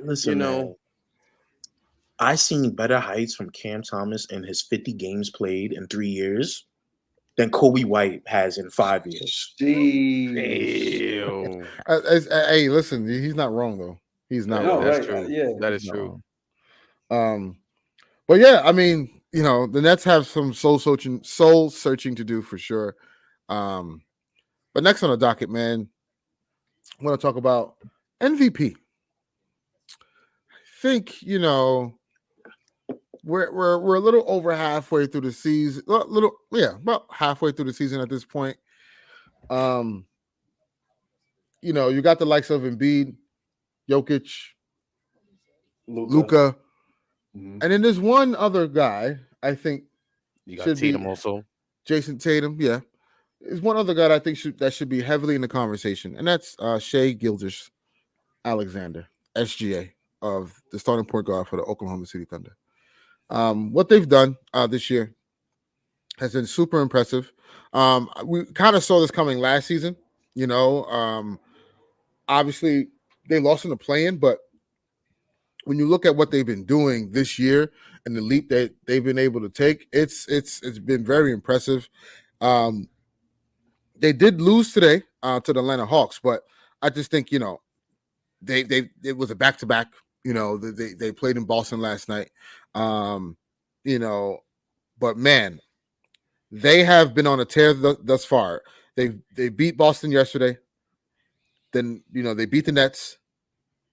listen, man, I seen better heights from Cam Thomas in his 50 games played in 3 years than Kobe White has in 5 years. Damn. Hey, listen, he's not wrong though. He's not wrong. That's true. Yeah, that is true. But yeah, I mean, the Nets have some soul searching to do for sure. But next on the docket, man, I want to talk about MVP. I think we're a little over halfway through the season. About halfway through the season at this point. You got the likes of Embiid Jokic, Luka. Luka, Mhm. and then there's one other guy I think You got should be Tatum also. Jason Tatum. Yeah, there's one other guy that I think should be heavily in the conversation, and that's Shea Gilgeous-Alexander, SGA, of the starting point guard for the Oklahoma City Thunder. What they've done this year has been super impressive. We kind of saw this coming last season. Obviously they lost in the play-in, but when you look at what they've been doing this year and the leap that they've been able to take, it's been very impressive. They did lose today to the Atlanta Hawks, but I just think they it was a back-to-back. They played in Boston last night. But man, they have been on a tear thus far. They beat Boston yesterday. Then they beat the Nets,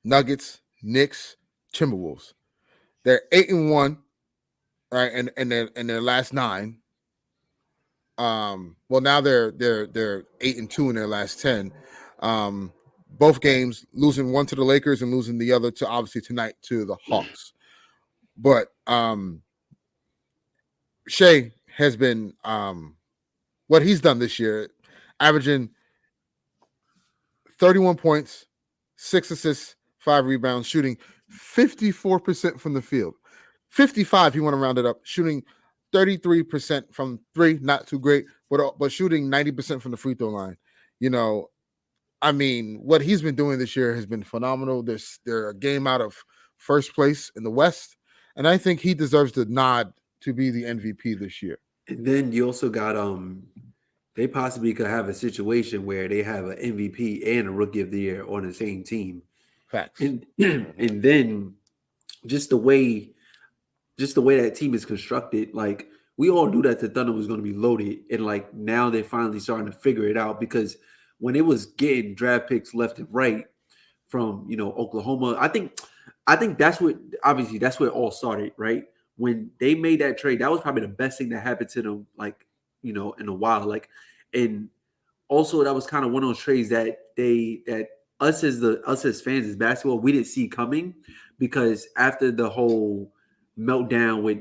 Nuggets, Knicks, Timberwolves. They're 8-1, right? And their last 9. Well, now they're 8-2 in their last 10. Both games, losing one to the Lakers and losing the other to obviously tonight to the Hawks. But Shea has been what he's done this year, averaging 31 points, 6 assists, 5 rebounds, shooting 54% from the field. 55, he want to round it up, shooting 33% from 3, not too great, but shooting 90% from the free throw line. I mean, what he's been doing this year has been phenomenal. They're a game out of first place in the West, and I think he deserves the nod to be the MVP this year. And then you also got they possibly could have a situation where they have an MVP and a Rookie of the Year on the same team. Facts. And then just the way that team is constructed, like we all knew that the Thunder was going to be loaded, and like now they're finally starting to figure it out, because when it was getting draft picks left and right from Oklahoma, I think that's what obviously that's where it all started, right? When they made that trade, that was probably the best thing that happened to them, like in a while. Like, and also that was kind of one of those trades that us as fans as basketball, we didn't see coming, because after the whole meltdown with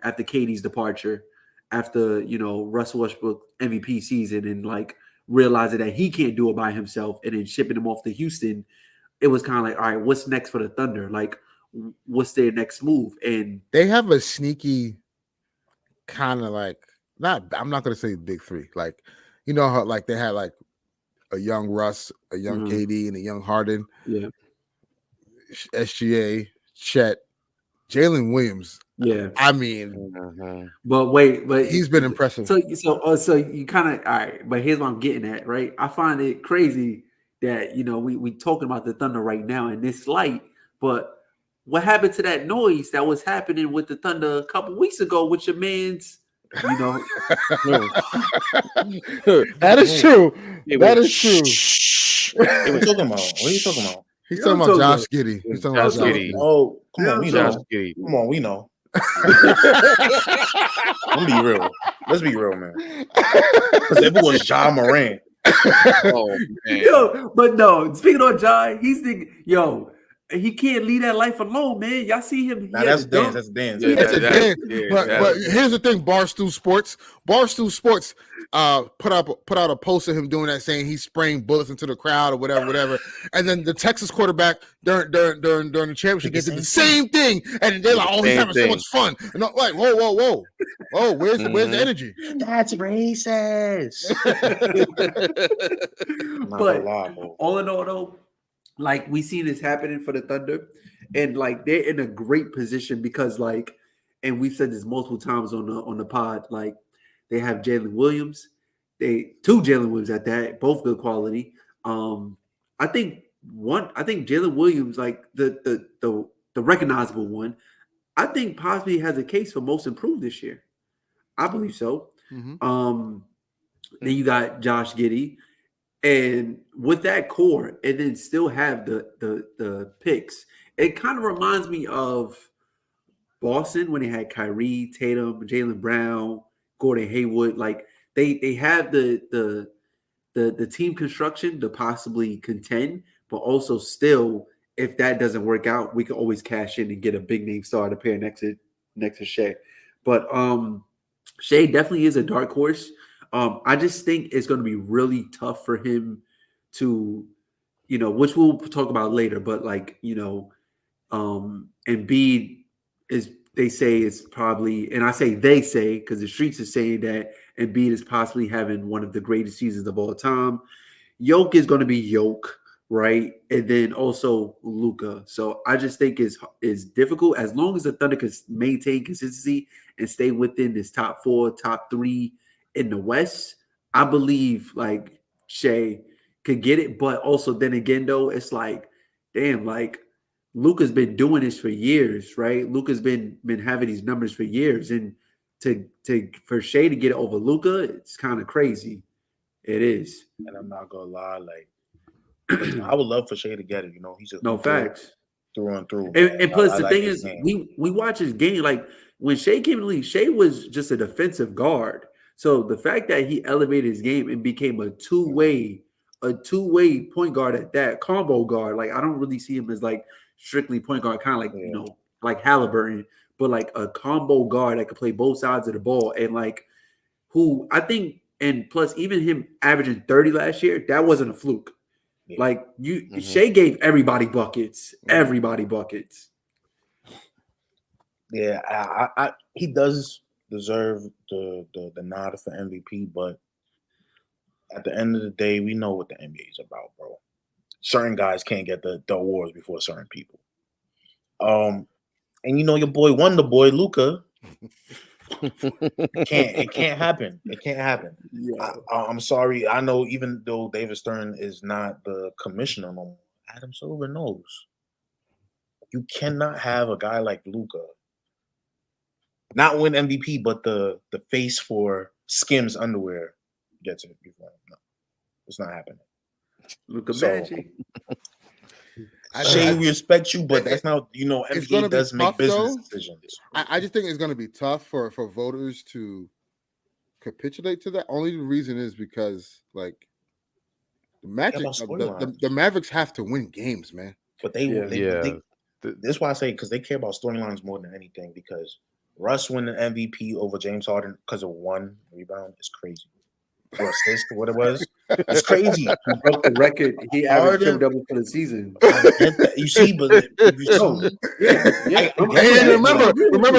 after KD's departure, after Russell Westbrook MVP season, and like realizing that he can't do it by himself, and then shipping him off to Houston, it was kind of like, all right, what's next for the Thunder? Like, what's their next move? And they have a sneaky kind of like, I'm not going to say big three. Like, how like they had like a young Russ, a young KD, and a young Harden. Yeah. SGA, Chet, Jalen Williams. Yeah. I mean, but he's been impressive. So you kind of, all right, but here's what I'm getting at, right? I find it crazy that, we talking about the Thunder right now in this light, but what happened to that noise that was happening with the Thunder a couple weeks ago with your man's, That is true. That is true. What are you talking about? What are you talking about? He's talking about Josh Giddey. He's talking about Josh Giddey. Oh, come on, we know. Come on, we know. Let's be real. Let's be real, man. Because if it was Ja Morant. Oh, man. But no, speaking of Ja, he's thinking, he can't leave that life alone, man. Y'all see him? Nah, that's dance. That's dance. Yeah, That's a dance. yeah, but here's the thing: Barstool Sports put out a post of him doing that, saying he's spraying bullets into the crowd or whatever. And then the Texas quarterback during the championship game did the same thing, and they're like, "Oh, he's having so much fun." And I'm like, whoa, where's the energy? That's racist. But all in all, though, like we see this happening for the Thunder, and like they're in a great position because, like, and we've said this multiple times on the pod, like they have Jalen Williams, two Jalen Williams at that, both good quality. I think Jalen Williams, like the recognizable one, I think possibly has a case for most improved this year. I believe so. Mm-hmm. Then you got Josh Giddey. And with that core, and then still have the picks, it kind of reminds me of Boston when they had Kyrie, Tatum, Jaylen Brown, Gordon Hayward. Like they have the team construction to possibly contend, but also still if that doesn't work out, we can always cash in and get a big name star to pair next to Shea. But Shea definitely is a dark horse. I just think it's going to be really tough for him to, which we'll talk about later. But Embiid is, they say, is probably, and I say they say because the streets is saying that Embiid is possibly having one of the greatest seasons of all time. Jokic is going to be Jokic, right? And then also Luka. So I just think it's difficult as long as the Thunder can maintain consistency and stay within this top 4, top 3 in the West. I believe like Shea could get it, but also then again though, it's like, damn, like Luka's been doing this for years, right? Luka's been having these numbers for years, and for Shea to get it over Luka, it's kind of crazy. It is. And I'm not gonna lie, like I would love for Shea to get it. He's just No facts through and through. And plus, the like thing is, we watch his game. Like when Shea came in the league, Shea was just a defensive guard. So the fact that he elevated his game and became a two-way point guard at that, combo guard. Like I don't really see him as like strictly point guard, kind of like like Halliburton, but like a combo guard that could play both sides of the ball, and like who I think. And plus, even him averaging 30 last year, that wasn't a fluke. Yeah. Like Shea gave everybody buckets. Everybody buckets. Yeah, I he does deserve the nod for MVP, but at the end of the day, we know what the NBA is about, bro. Certain guys can't get the awards before certain people. And your boy Wonder Boy Luka. It can't happen. It can't happen. Yeah. I'm sorry. I know even though David Stern is not the commissioner no more, Adam Silver knows. You cannot have a guy like Luka not win MVP, but the face for Skims underwear gets it before. No, it's not happening. Luka Magic. Shea, we respect you, but that's not, NBA does make business decisions. I just think it's going to be tough for voters to capitulate to that. Only the reason is because, like, the Magic, the Mavericks have to win games, man. But that's why I say, because they care about storylines more than anything, because Russ winning MVP over James Harden because of 1 rebound is crazy. Or assist, what it was. It's crazy. He broke the record. He averaged triple-double for the season. You see, but remember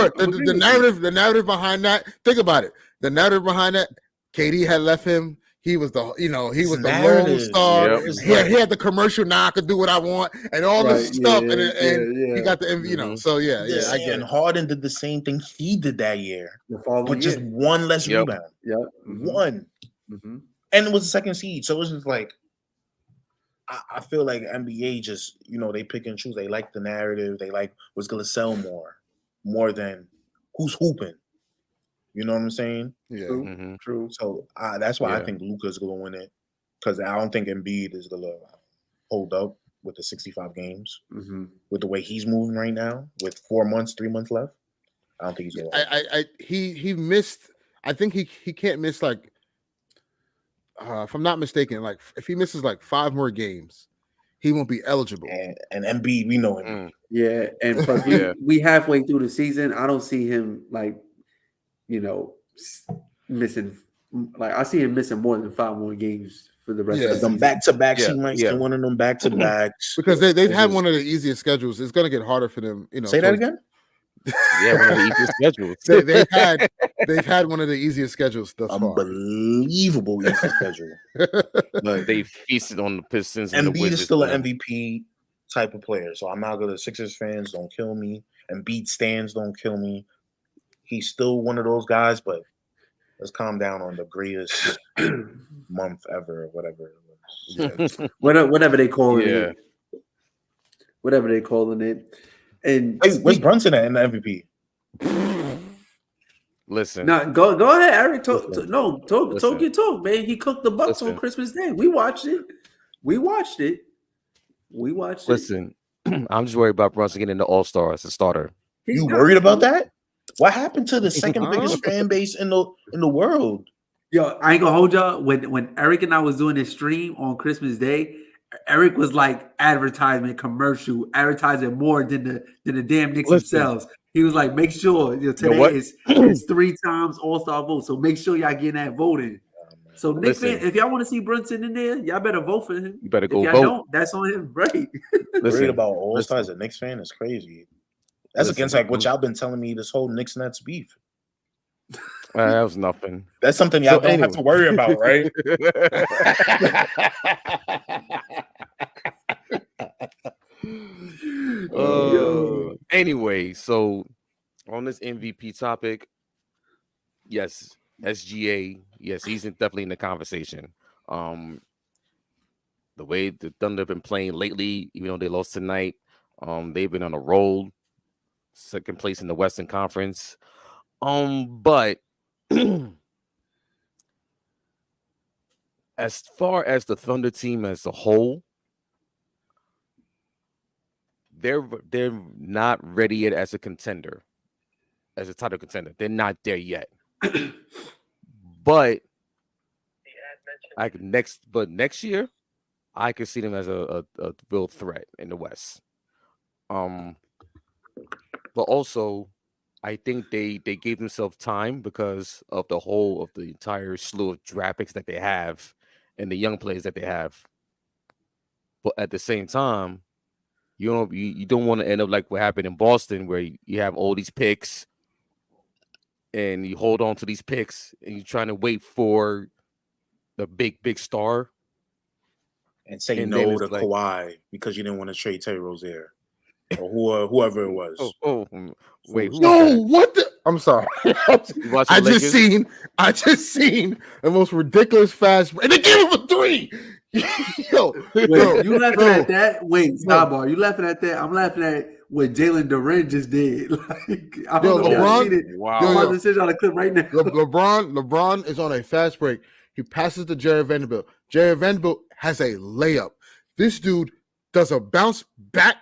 the narrative behind that. Think about it. The narrative behind that. KD had left him. He was the lone star. Yep. He had the commercial. Now I could do what I want and all this stuff. And he got the MVP. So I get it. And Harden did the same thing he did that year, but just 1 less rebound. Yep. 1. Mm-hmm. And it was the second seed, so it was just like I feel like NBA just they pick and choose. They like the narrative. They like what's gonna sell more than who's hooping. You know what I'm saying? Yeah, true. So that's why I think Luka's gonna win it, because I don't think Embiid is gonna hold up with the 65 games with the way he's moving right now with 3 months left. I don't think he's gonna. He missed. I think he can't miss like. If I'm not mistaken, like if he misses like 5 more games, he won't be eligible. And Embiid, we know him. Yeah, and plus we halfway through the season. I don't see him missing. Like I see him missing more than 5 more games for the rest of the season. Them back-to-backs, he might get one of them back-to-backs because they've had one of the easiest schedules. It's going to get harder for them. Say that again. Yeah, one of the easiest schedules. They've had one of the easiest schedules thus far. Unbelievable easy schedule. But they feasted on the Pistons. And Embiid is still an MVP type of player, so I'm not gonna. Sixers fans don't kill me. Embiid stands don't kill me. He's still one of those guys, but let's calm down on the greatest month ever, or whatever it was. Whatever they call it. Whatever they calling it. And where's Brunson at in the MVP? Listen. Now go ahead, Eric. Talk your talk, man. He cooked the Bucks on Christmas Day. We watched it. Listen, I'm just worried about Brunson getting the All-Star as a starter. You worried about that? What happened to the second biggest fan base in the world? Yo, I ain't gonna hold y'all. When Eric and I was doing this stream on Christmas Day, Eric was like advertising more than the damn Knicks Listen. themselves. He was like, make sure today what? is 3 times All-Star vote. So make sure y'all getting that voting. So Nick Listen. fan, if y'all want to see Brunson in there, y'all better vote for him. You better If go y'all vote. don't, that's on him, right? Worried Listen, about All-Star as a Knicks fan is crazy. That's against like what y'all been telling me this whole Knicks Nets beef. that was nothing. That's something y'all So don't have to worry about, right? Anyway, so on this MVP topic, yes, SGA, yes, he's definitely in the conversation. The way the Thunder have been playing lately, even though they lost tonight, they've been on a roll, second place in the Western Conference. But as far as the Thunder team as a whole, they're not ready yet as a contender, as a title contender. They're not there yet. But next year, I could see them as a real threat in the West. But also, I think they gave themselves time because of the entire slew of draft picks that they have and the young players that they have. But at the same time, you don't want to end up like what happened in Boston, where you have all these picks and you hold on to these picks and you're trying to wait for the big star And say And no then to it's like- Kawhi because you didn't want to trade Terry Rozier or whoever it was. Wait, who was No, that? what the? I'm sorry. You watching I the just Lakers? seen the most ridiculous fast, and they gave him a 3. Yo, Wait, bro, you laughing bro. at that? Wait, Bro. sidebar. You laughing at that? I'm laughing at what Jalen Duren just did. Like, I Yo, don't know if y'all LeBron- seen it. Wow. I'm about to send y'all a clip right now. LeBron is on a fast break. He passes to Jared Vanderbilt. Jared Vanderbilt has a layup. This dude does a bounce back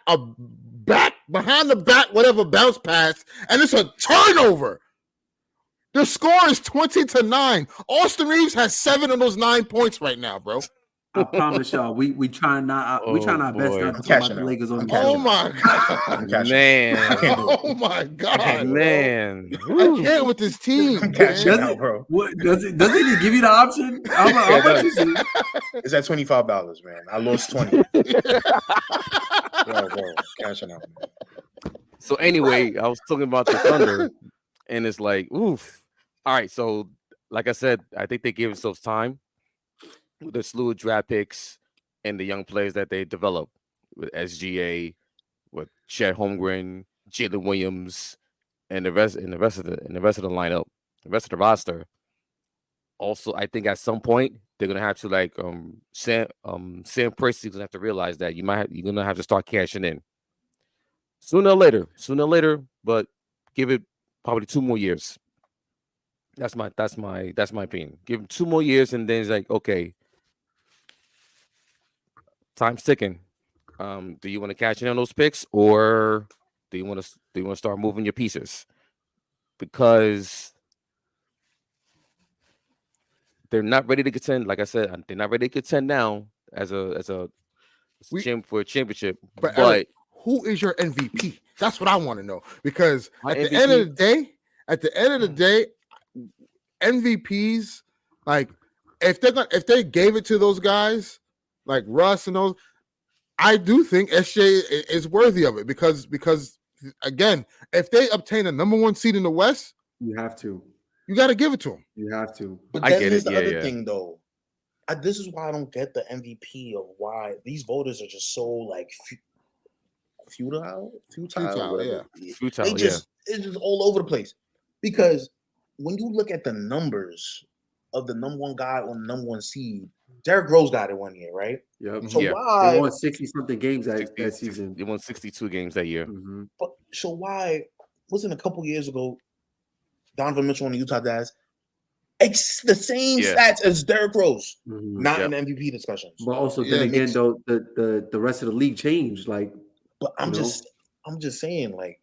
behind the back, whatever bounce pass, and it's a turnover. The score is 20-9. Austin Reeves has 7 of those 9 points right now, bro. I promise y'all, we trying our best boy. not to talk about Cashing the out. Lakers on I'm the cashing Oh show. my god. Cashing. Man. Oh my god. Man. I can't with this team. I'm cashing man. out, bro. What does it even give you the option? How Yeah, it much does. is it? It's at $25, man. I lost 20. Bro, cashing out, man. So anyway, I was talking about the Thunder, and it's like, oof. All right, so like I said, I think they gave themselves time with the slew of draft picks and the young players that they developed with SGA, with Chet Holmgren, Jalen Williams, and the rest of the lineup, the rest of the roster. Also, I think at some point they're gonna have to like Sam Presti's gonna have to realize that you're gonna have to start cashing in sooner or later, but give it probably 2 more years. That's my opinion. Give him 2 more years, and then it's like, okay, time's ticking. Do you want to cash in on those picks, or do you want to start moving your pieces? Because they're not ready to contend. Like I said, they're not ready to contend now as a for a championship. But Eric, who is your MVP? That's what I want to know. Because My at the MVP? end of the day, MVPs, like if they gave it to those guys like Russ and those, I do think SJ is worthy of it because again, if they obtain a number 1 seed in the West, You have to. you got to give it to them. You have to. But I then get here's it. the Yeah, other yeah. thing, though. This is why I don't get the MVP of why these voters are just so like futile. Yeah. Futile, It's just all over the place. Because when you look at the numbers of the number 1 guy on the number 1 seed, Derrick Rose got it 1 year, right? Yep. So Yeah. why? They won 60-something games that season. They won 62 games that year. Mm-hmm. So why wasn't a couple years ago Donovan Mitchell on the Utah Jazz the same Yeah. stats as Derrick Rose, Mm-hmm. not Yep. in the MVP discussions? But also, Yeah, then again, Knicks- though, the rest of the league changed. Like, But I'm you know? just saying, like,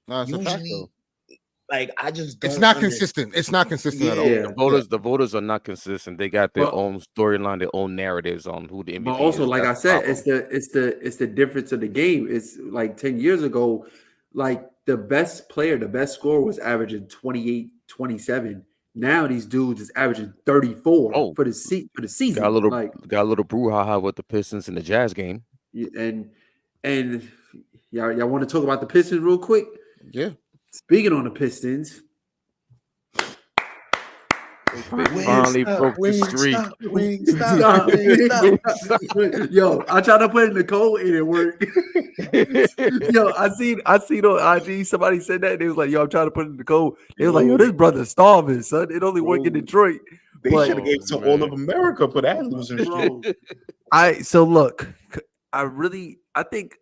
No, it's a fact, usually though. Like I just don't. It's not consistent. It's not consistent at all. Yeah. The voters are not consistent. They got their But- own storyline, their own narratives on who the MVP But also, is. like I That's the said, problem. it's the difference of the game. It's like 10 years ago, like the best player, the best scorer was averaging 28, 27. Now these dudes is averaging 34 Oh. for the season. got a little like brouhaha with the Pistons in the Jazz game. and y'all want to talk about the Pistons real quick? Yeah. Speaking on the Pistons, Finally broke the streak. Yo, I tried to put it in the code and it worked. Yo, I seen on IG somebody said that. They was like, "Yo, I'm trying to put it in the code." They was like, "Yo, this brother's starving, son. It only work in Bro. Detroit." They But- should have gave to all of America for that losing shit. Bro, So look, I think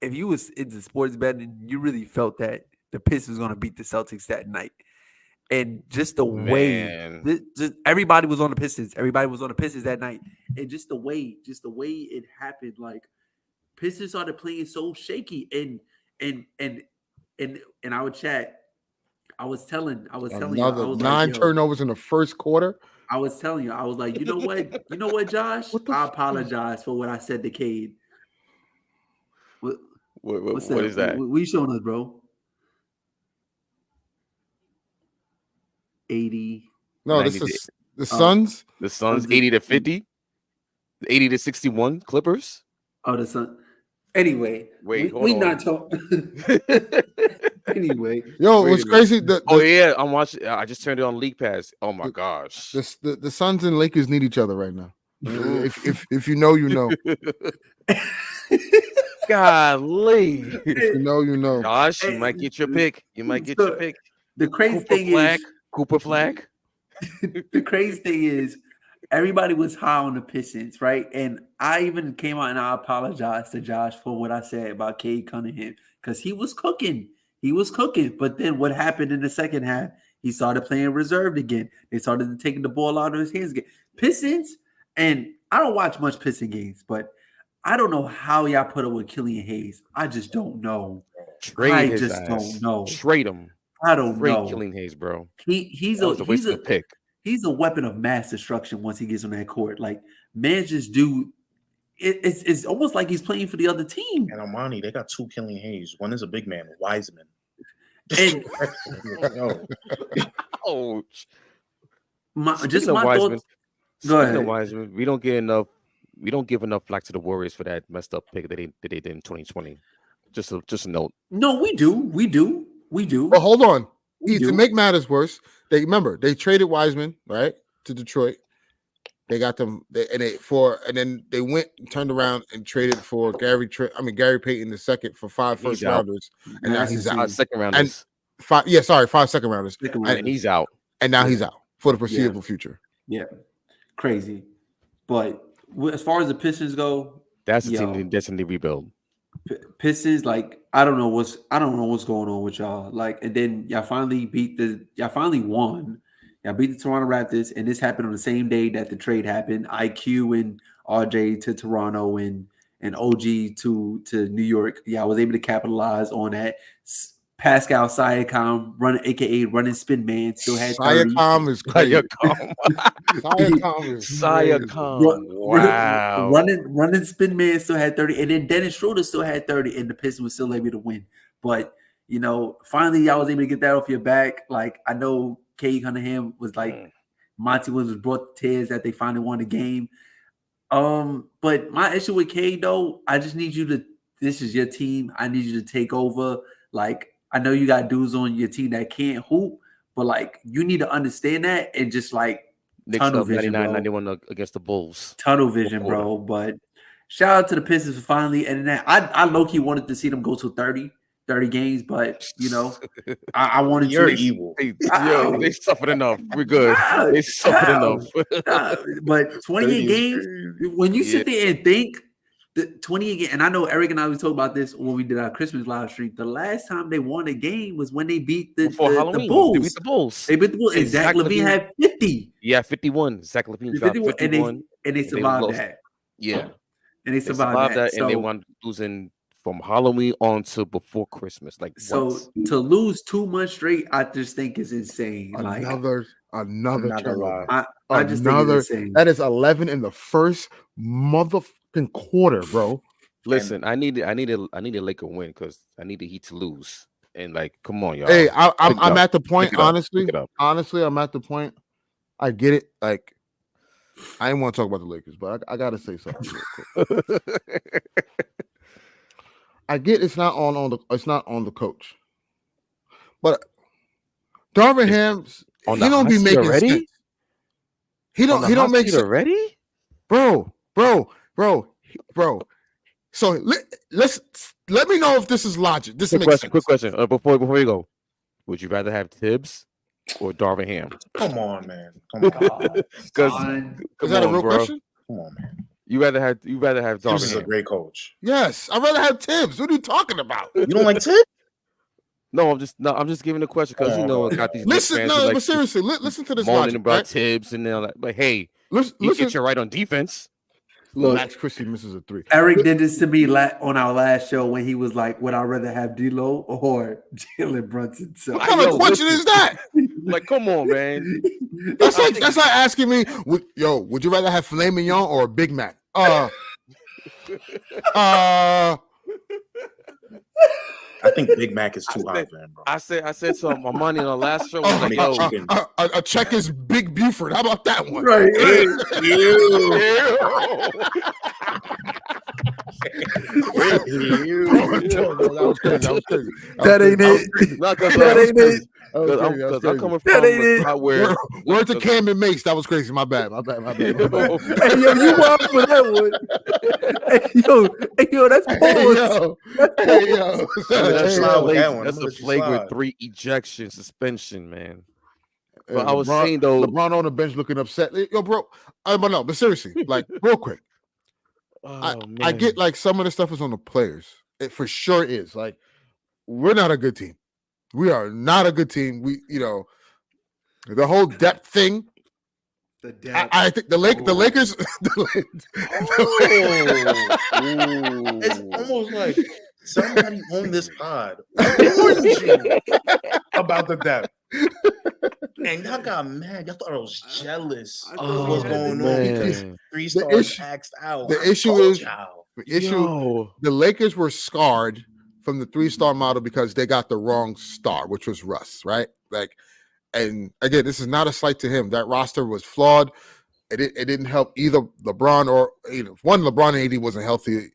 if you was into sports betting, you really felt that the Pistons was gonna beat the Celtics that night. And just the way Man. just everybody was on the Pistons. Everybody was on the Pistons that night. And just the way it happened, like Pistons started playing so shaky. And our chat, I was telling you, I Another was 9 like, yo, turnovers in the first quarter. I was telling you, I was like, you know what, Josh? What the I fuck? apologize for what I said to Cade. What is that? What you showing us, bro? 80. No, this 90 is the Suns. The Suns Suns 80 to 50, 80 to 61 Clippers. Oh, the Sun. Anyway, Wait, hold we on. not talking. Anyway, Yo, Wait what's a minute. crazy? The, Oh yeah, I'm watching. I just turned it on League Pass. Oh my The- gosh. the Suns and Lakers need each other right now. Oof. If you know, you know. Golly. If you know, you know. Josh, you might get your pick. You might get your pick. the crazy Cooper thing Flag. is, Cooper Flag. the crazy thing is, everybody was high on the Pistons, right? And I even came out and I apologized to Josh for what I said about Cade Cunningham because he was cooking. He was cooking. But then what happened in the second half? He started playing reserved again. They started taking the ball out of his hands again. Pistons, and I don't watch much Piston games, but I don't know how y'all put up with Killian Hayes. I just don't know. Trade his just ass. don't know. Trade him. I don't Trade know. Killing Hayes, bro. He's That was a waste of a pick. he's a weapon of mass destruction once he gets on that court. Like, man, just do it's almost like he's playing for the other team. And Armani, they got 2 Killing Hayes. One is a big man, Wiseman. And Yo, Oh, just my thoughts. Go ahead. Wiseman, we don't give enough flack to the Warriors for that messed up pick that they did in 2020. Just a note. No, we do. But hold on. We To do. make matters worse, they traded Wiseman right to Detroit. They got them, and then they went and turned around and traded for Gary Payton II for 5 He's first out. rounders, and now he's out. Second rounders. 5 second rounders, And he's out. and now he's out for the foreseeable future. Yeah, crazy. But as far as the Pistons go, That's the Yo. team that's in the rebuild. Pistons, like I don't know what's going on with y'all. Like, and then y'all finally won. Y'all beat the Toronto Raptors, and this happened on the same day that the trade happened. IQ and RJ to Toronto and OG to New York. Yeah, I was able to capitalize on that. Pascal Siakam, running spin man, still had 30. Siakam is crazy. Siakam. Siakam is Siakam. Wow. Running spin man still had 30, and then Dennis Schroeder still had 30, and the Pistons was still able to win. But finally, y'all was able to get that off your back. Like, I know Cade Cunningham was like Monty was brought to tears that they finally won the game. But my issue with Cade, though, I just need you to. This is your team. I need you to take over. Like, I know you got dudes on your team that can't hoop, but like you need to understand that and just like Knicks tunnel up vision, 99-91 against the Bulls. tunnel vision, bro. But shout out to the Pistons for finally ending that. I low-key wanted to see them go to 30 games, but I wanted you're to. evil. They suffered enough. We're good. They suffered enough. But 28 games, when you sit there and think the 28 games, and I know Eric and I was talking about this when we did our Christmas live stream. The last time they won a game was when they beat the Bulls. They beat the Bulls. They beat the Bulls. And Zach LaVine had 50. Yeah, 51. Zach LaVine dropped 51. And they survived lost. that. Yeah. And they They survived that. and they wound up losing from Halloween on to before Christmas. Like, So what? to lose 2 months straight, I just think is insane. Like Another I'm not gonna turnover. lie. I just think Another. it's insane. That is 11 in the first motherfucking quarter, bro. Listen, I need a Laker win because I need the Heat to lose. And like, come on, y'all. Hey, I'm Pick it up. at the point. Pick it up. Honestly, Pick it up. I'm at the point. I get it. Like, I didn't want to talk about the Lakers, but I gotta say something real quick. I get it's not on the coach, but Darvin Ham's on he the don't hot be seat making already? sense. He don't make sense already, bro. So let me know if this is logic. This makes sense. Quick question. Before you go, would you rather have Tibbs or Darvin Ham? Come on, man. Come on. Is that a real question? Come on, man. You rather have Tibbs Darvin is a Ham? great coach. Yes, I'd rather have Tibbs. What are you talking about? You don't like Tibbs? No, I'm just giving the question because got these listen. fans No, like but seriously, listen to this moaning logic. about Right? Tibbs and they're like, hey, Listen. get you right on defense. Look, Max Christie misses a 3. Eric did this to me on our last show when he was like, "Would I rather have D'Lo or Jalen Brunson?" So What kind of question is that? Like, come on, man. That's like asking me, would you rather have filet mignon or a Big Mac? I think Big Mac is too high for him, bro. I said to my money on the last show. Was like, yo, a check is Big Buford. How about that one? right. That ain't it. Not because That ain't it. Because I'm coming from That ain't a it. spot where Word to Cam and Mace. That was crazy. My bad. Hey, yo, you wild for that one. Hey, yo, that's pause. That's a flagrant 3 ejection suspension, man. But Hey, I was saying though, LeBron on the bench looking upset. Yo, bro. But seriously, like real quick. I get like some of the stuff is on the players. It for sure is. Like, we're not a good team. We are not a good team. We, the whole depth thing. The depth. I think the Lakers. It's almost like somebody on this pod warned you about the depth. And y'all got mad. Y'all thought I was jealous of what's going on because 3 stars axed out. The issue is the Lakers were scarred from the 3-star model because they got the wrong star, which was Russ, right? Like, and again, this is not a slight to him. That roster was flawed. It didn't help either LeBron or one. LeBron and AD wasn't healthy,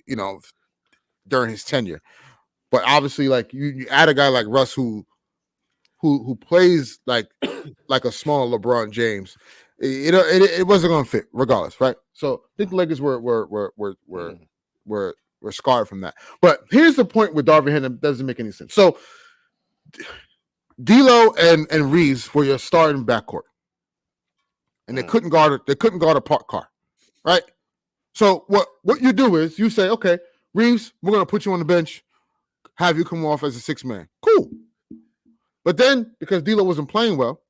during his tenure. But obviously, like you add a guy like Russ who plays like a small LeBron James, it wasn't going to fit regardless, right? So I think the Lakers were scarred from that. But here's the point with Darvin Ham that doesn't make any sense. So D'Lo and Reeves were your starting backcourt, and they couldn't guard it. They couldn't guard a parked car, right? So what you do is you say, okay, Reeves, we're going to put you on the bench, have you come off as a 6-man. Cool. But then, because D'Lo wasn't playing well,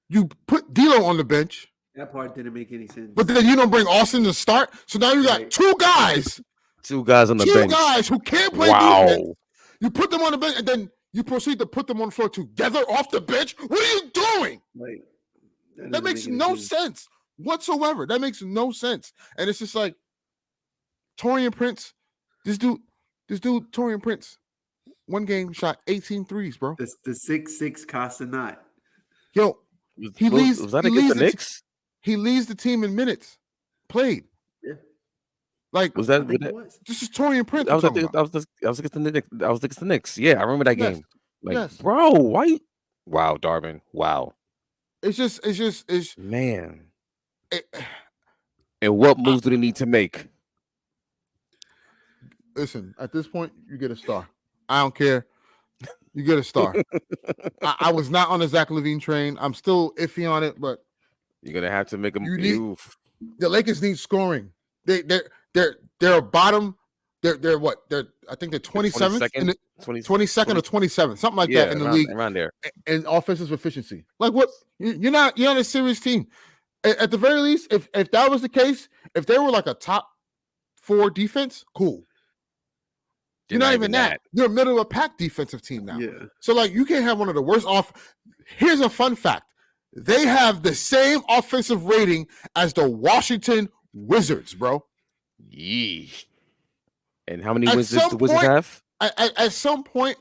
you put D'Lo on the bench. That part didn't make any sense. But then you don't bring Austin to start. So now you got 2 guys. 2 guys on the bench. 2 guys who can't play defense. You put them on the bench, and then you proceed to put them on the floor together off the bench. What are you doing? That makes no sense whatsoever. That makes no sense. And it's just like Taurean Prince, this dude, Taurean Prince, one game shot 18 threes, bro. The 6'6" Casa not. Yo, he leads the Knicks? He leads the team in minutes played. Yeah. Like, was that? This is Taurean Prince. I was against the Knicks. I was against the Knicks. Yeah, I remember that game. Like, yes. Bro, why? Wow, Darvin. Wow. It's man. And what moves do they need to make? Listen, at this point, you get a star. I don't care. You get a star. I was not on the Zach LaVine train. I'm still iffy on it, but you're gonna have to make a move. The Lakers need scoring. They're a bottom. They're what? I think they're 27th, 22nd or 27th, something like that in the league around there. In offensive efficiency. Like what? You're not a serious team. At the very least, if that was the case, if they were like a top 4 defense, cool. You're not even that. You're a middle of a pack defensive team now. Yeah. So like you can't have one of the worst off. Here's a fun fact: they have the same offensive rating as the Washington Wizards, bro. Yeesh. And how many At wins does the some Wizards point- have? At some point,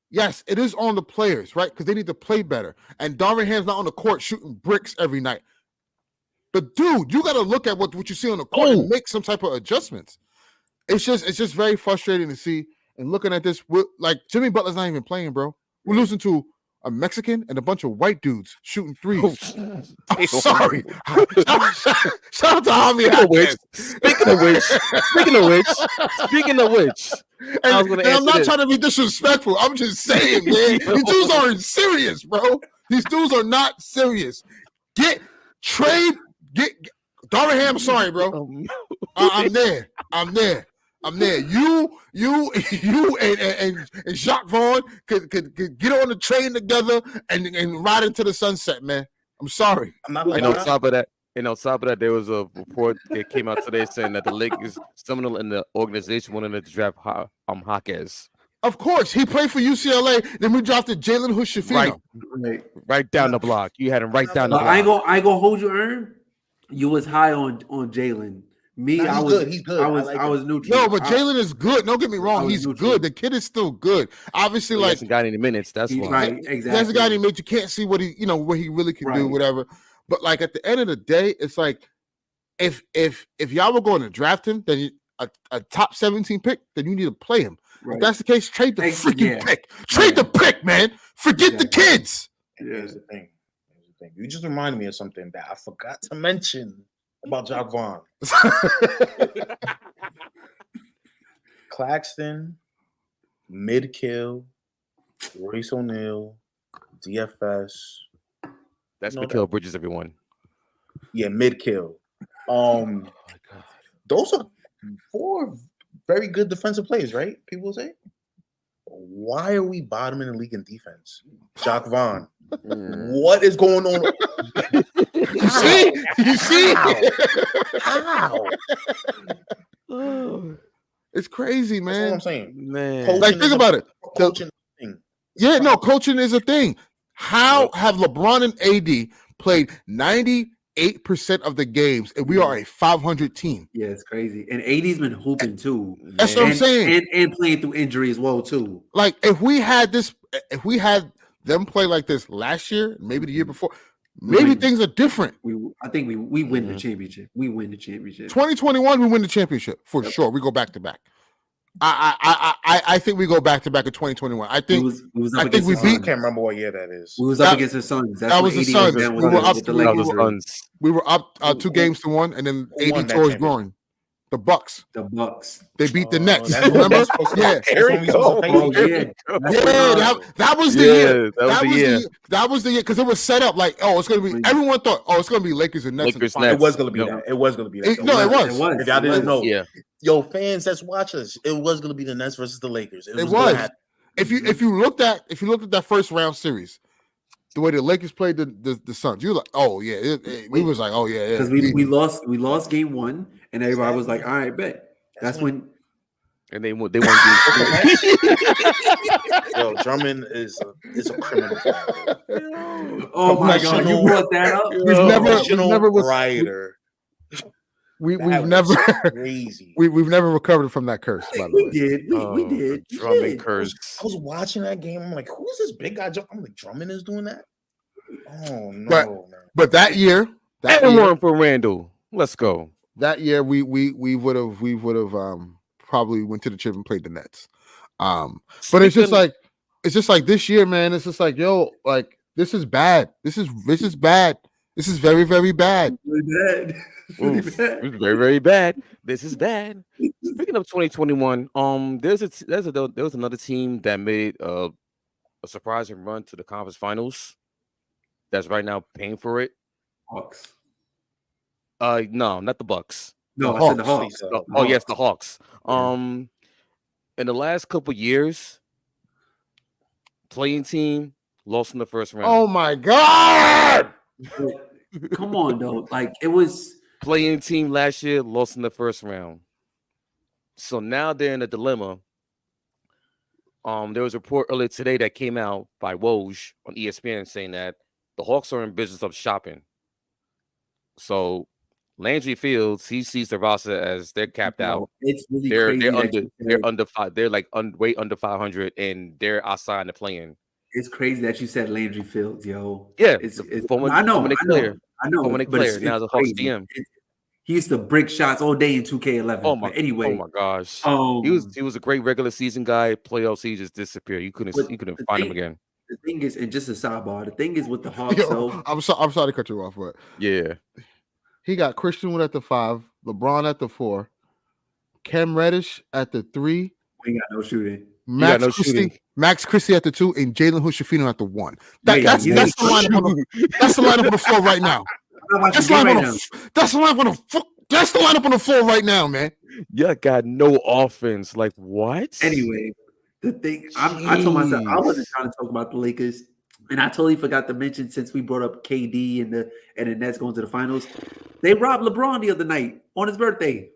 yes, it is on the players, right? Because they need to play better. And Darvin Ham's not on the court shooting bricks every night. But dude, you got to look at what you see on the court and make some type of adjustments. It's just very frustrating to see. And looking at this, like Jimmy Butler's not even playing, bro. We're losing to a Mexican and a bunch of white dudes shooting threes. I'm sorry. Shout out to Javi. Speaking of which, I was going to answer I'm not this. trying to be disrespectful. I'm just saying, man, these dudes aren't serious, bro. These dudes are not serious. Get Darvin Ham. Sorry, bro. I'm there. You and Jacques Vaughn could get on the train together and ride into the sunset, man. I'm sorry. I'm not And on top of that, there was a report that came out today saying that the Lakers, someone in the organization, wanted to draft Jaquez. Of course, he played for UCLA. Then we drafted Jalen Hood-Schifino. Right down the block. You had him right down the But block. I ain't gonna hold you, Ern. You was high on Jalen. Me, Nah, I he's was good. He's good. I was I like I was him. neutral. No, but Jalen is good. Don't get me wrong. was He's neutral. good. The kid is still good. Obviously, He like hasn't got any minutes. That's He's why. right, he exactly. has a guy named you can't see what he really can do, Right. whatever. But like at the end of the day, it's like if y'all were going to draft him, then a top 17 pick, then you need to play him. Right. If that's the case, trade the freaking Yeah. pick. Trade the pick, man. Forget the Exactly. kids. And here's the thing. You just reminded me of something that I forgot to mention about Jacques Vaughn. Claxton, Midkill, Royce O'Neal, DFS. That's No Mikal doubt. Bridges, everyone. Yeah, Midkill. Oh my God. Those are 4 very good defensive players, right? People say. Why are we bottom in the league in defense? Jacques Vaughn. What is going on? You see? You see? How? It's crazy, That's all I'm man. saying. Man. Coaching Like, is think a- about it. Coaching thing. Yeah, no, coaching is a thing. How have LeBron and AD played 98% of the games and we are a 500 team? Yeah, it's crazy. And AD's been hooping too. That's what I'm And- saying. And playing through injury as well too. Like if we had them play like this last year, maybe the year before, maybe things are different. I think we win the championship. We win the championship. 2021, we win the championship for sure. We go back to back. I think we go back to back in 2021. I think we was I up think against we the beat- I Suns. can't remember what year that is. We was That- up against the Suns. That's that when was the AD Suns. down We with were the- up- with the we That was Lakers. the Suns. we were up 2 games to 1, and then Who won AD that tore his championship? groin. The Bucks. The Bucks. They beat the Oh, Nets. that's when Remember? we supposed to- Yeah. that's when we supposed to pay Oh for yeah. it. That's Yeah, when, that was the Yeah, year. that was the year. That was the year because it was set up like, oh, it's gonna be. Everyone thought, oh, it's gonna be Lakers and Nets. Lakers, in the finals. It was gonna be No. that. It was gonna be that. No, it was. If y'all didn't know, Yeah. yo, fans that's watch us, it was gonna be the Nets versus the Lakers. It gonna was. happen. If you looked at that first round series, the way the Lakers played the Suns, you were like, oh yeah, we was like, oh yeah, because we lost game 1 and everybody was like, all right, bet. That's when And they won game 2. Yo, Drummond is a criminal. oh my god, you brought that up. We've never Professional was rioter. we've That never was crazy. we've never recovered from that curse. By the We way, did. We did. We Drummond did. curse. I was watching that game. I'm like, who is this big guy? I'm like, Drummond is doing that. Oh no, man. but that year, And one for Randall. Let's go. that year we would have probably went to the chip and played the Nets. But it's just like this year, man. It's just like, yo, like this is bad. This is bad. This is very, very bad. Really bad. Really Oof. bad. It's very, very bad. This is bad. Speaking of 2021, there was another team that made a surprising run to the conference finals. That's right now paying for it. Hawks. No, not the Bucks. No, The I said the Hawks. Hawks. Oh yes, the Hawks. In the last couple years, playing team lost in the first round. Oh my god! Come on, though. Like it was. Playing team last year lost in the first round. So now they're in a dilemma There was a report earlier today that came out by Woj on ESPN saying that the Hawks are in business of shopping. So Landry Fields, he sees the roster as they're capped out. It's really They're crazy they're that under you they're said, under five. They're like way under 500, and they're outside the play-in. it's crazy that you said Landry Fields, yo. Yeah, It's former I know, Nick but Claire. Now it's the Hawks crazy. DM. He used to break shots all day in 2K11. Oh But oh anyway, my gosh, um, he was a great regular season guy. Playoffs, he just disappeared. You couldn't but the find him thing, again. the thing is, and just a sidebar, the thing is with the Hawks, Yo, though, I'm sorry to cut you off, but Yeah, he got Christian Wood at the 5, LeBron at the 4, Cam Reddish at the 3, we ain't got no shooting. Max no Christie, shooting. Max Christie at the 2, and Jalen Hood-Schifino at the 1. Wait, That's you the ain't- lineup on the that's the lineup on the floor right now. I'm not That's watching the the game lineup right on now. that's the lineup on the that's the lineup on the floor right now, man. yeah, got no offense. Like what? Anyway, the thing I told myself I wasn't trying to talk about the Lakers, and I totally forgot to mention since we brought up KD and the Nets going to the finals, they robbed LeBron the other night on his birthday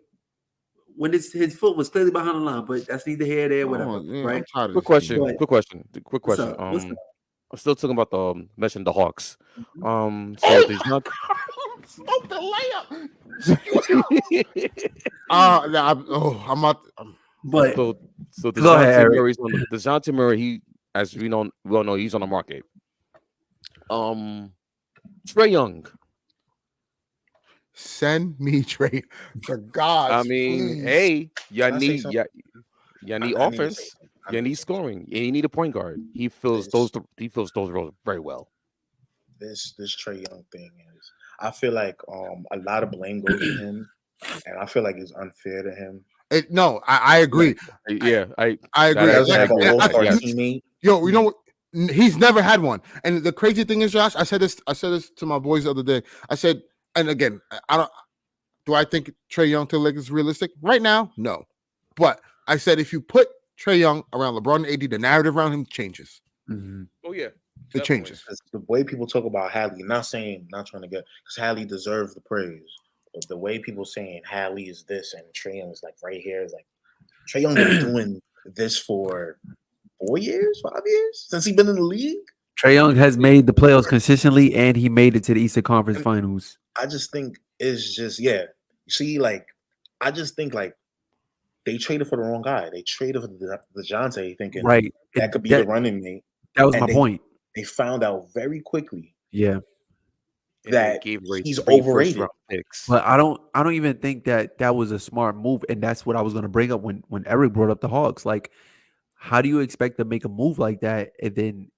when his foot was clearly behind the line. But that's neither here, there, whatever. Oh, man, right? I'm tired of Quick this question. team. Quick question. What's up? What's up? I'm still talking about the mentioned the Hawks. So there's not. Stop the layup. I'm not. But So Go ahead, DeJounte Eric. Murray's on DeJounte Murray. He, as we all know, he's on the market. Trae Young. Send me Trey. For God. I mean, hey, y'all Can I say need something? y'all need I need to say offense. something. I You need need to say scoring. And you need a point guard. He fills those roles very well. this Trey Young thing is, I feel like a lot of blame goes to him, and I feel like it's unfair to him. No, I agree. Yeah, I I agree. that- He doesn't I have agree an with that, all-star yes. teammate. Yo, you know what? He's never had one. And the crazy thing is, Josh, I said this to my boys the other day. I said, and again, do I think Trae Young to the Lakers is realistic? Right now, no. But I said if you put Trae Young around LeBron and AD, the narrative around him changes. Oh yeah, It changes. Because the way people talk about Hadley, not trying to get, because Hadley deserves the praise, but the way people saying Hadley is this and Trae Young is like right here is like Trae Young been doing this for 5 years since he's been in the league. Trae Young has made the playoffs consistently, and he made it to the Eastern Conference Finals. I just think it's just See, like I just think like they traded for the wrong guy. They traded for the DeJounte, thinking Right. that could be the running mate. That was and my point. They found out very quickly Yeah. And that they gave away he's 3 overrated. first-round picks. But I don't even think that was a smart move, and that's what I was going to bring up when Eric brought up the Hawks. Like, how do you expect to make a move like that, and then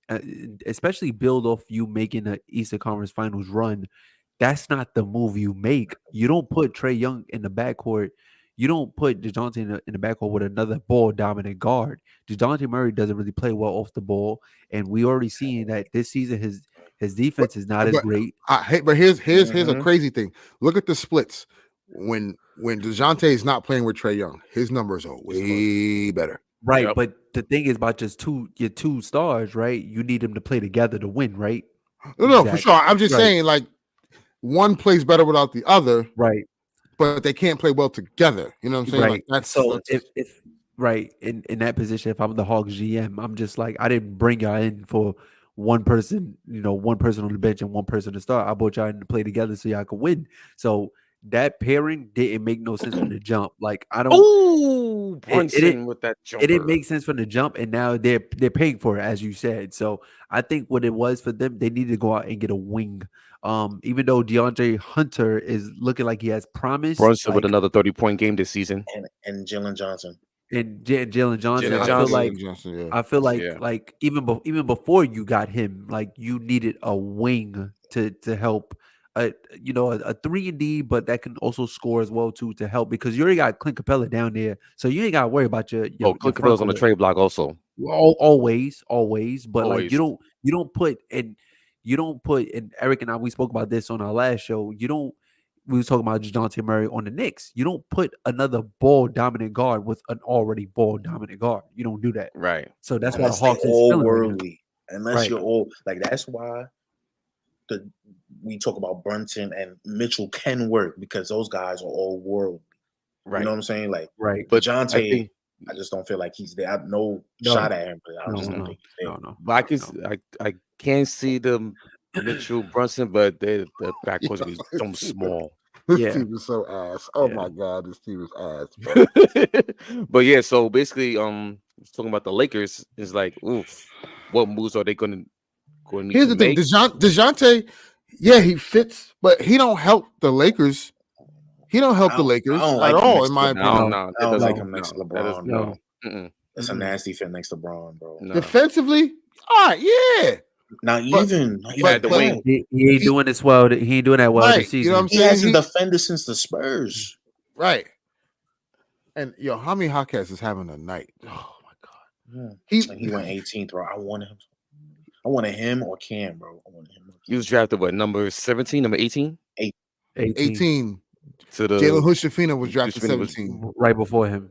especially build off you making the Eastern Conference Finals run? That's not the move you make. You don't put Trae Young in the backcourt. You don't put DeJounte in the backcourt with another ball dominant guard. DeJounte Murray doesn't really play well off the ball, and we already seen that this season his defense is not as great. But here's a crazy thing. Look at the splits. When DeJounte is not playing with Trae Young, his numbers are way better. Right, Yep. but the thing is about just your two stars, right? You need them to play together to win, right? No, for Exactly. sure. I'm just Right. saying, like, one plays better without the other, Right. but they can't play well together. You know what I'm saying? Right. Like, that's So if right in that position, if I'm the Hawks GM, I'm just like, I didn't bring y'all in for one person, one person on the bench and one person to start. I brought y'all in to play together so y'all could win. So that pairing didn't make no sense from the jump. Like I don't. Oh, Brunson didn't- with that jumper. It didn't make sense from the jump, and now they're paying for it, as you said. So I think what it was for them, they needed to go out and get a wing. Even though DeAndre Hunter is looking like he has promise, Brunson with like, another 30-point game this season. and Jalen Johnson. and Jalen Johnson, Jalen I feel Johnson. like Johnson, yeah. I feel like Yeah. like even before you got him, like you needed a wing to help. A 3-and-D, but that can also score as well too to help because you already got Clint Capella down there, so you ain't got to worry about your Clint front Capella's on the court. trade block also. Always, but like Always. you don't put and Eric and I, we spoke about this on our last show. We was talking about DeJounte Murray on the Knicks. You don't put another ball dominant guard with an already ball dominant guard. You don't do that. Right. So that's why the Unless they Hawks is all feeling right now. worldly. Unless Right. you're all like that's why we talk about Brunson and Mitchell can work because those guys are all worldly. Right. You know what I'm saying? Like Right. But DeJounte, I think I just don't feel like he's there. I have no No. shot at him, but I just don't No. think he's there. No. But I can't see them Mitchell Brunson, but the backcourt is so small. This Yeah. team is so ass. Oh Yeah. my god, this team is ass. Bro. But yeah, so basically, talking about the Lakers is like, oof, what moves are they going to need Here's to the thing, make? DeJounte, yeah, he fits, but he don't help the Lakers. He don't help the Lakers I don't at like him all, next in to my LeBron. opinion. No, I don't like doesn't- him next to no, LeBron. that does- bro. no. Mm-mm. It's a nasty fit next to LeBron, bro. No. Defensively, all right, yeah. Not But- even. He had the wing. He ain't doing this well. He ain't doing that well Right, this you season. know what I'm He saying? hasn't defended since the Spurs. Right. And yo, Jaime Jaquez is having a night. Oh my god. He went 18th, bro. I wanted him or Cam, bro. I wanted him. He was drafted what, number 17, number 18? 18. To the Jalen Hood-Schifino was drafted Hood-Schifino was- 17. right before him.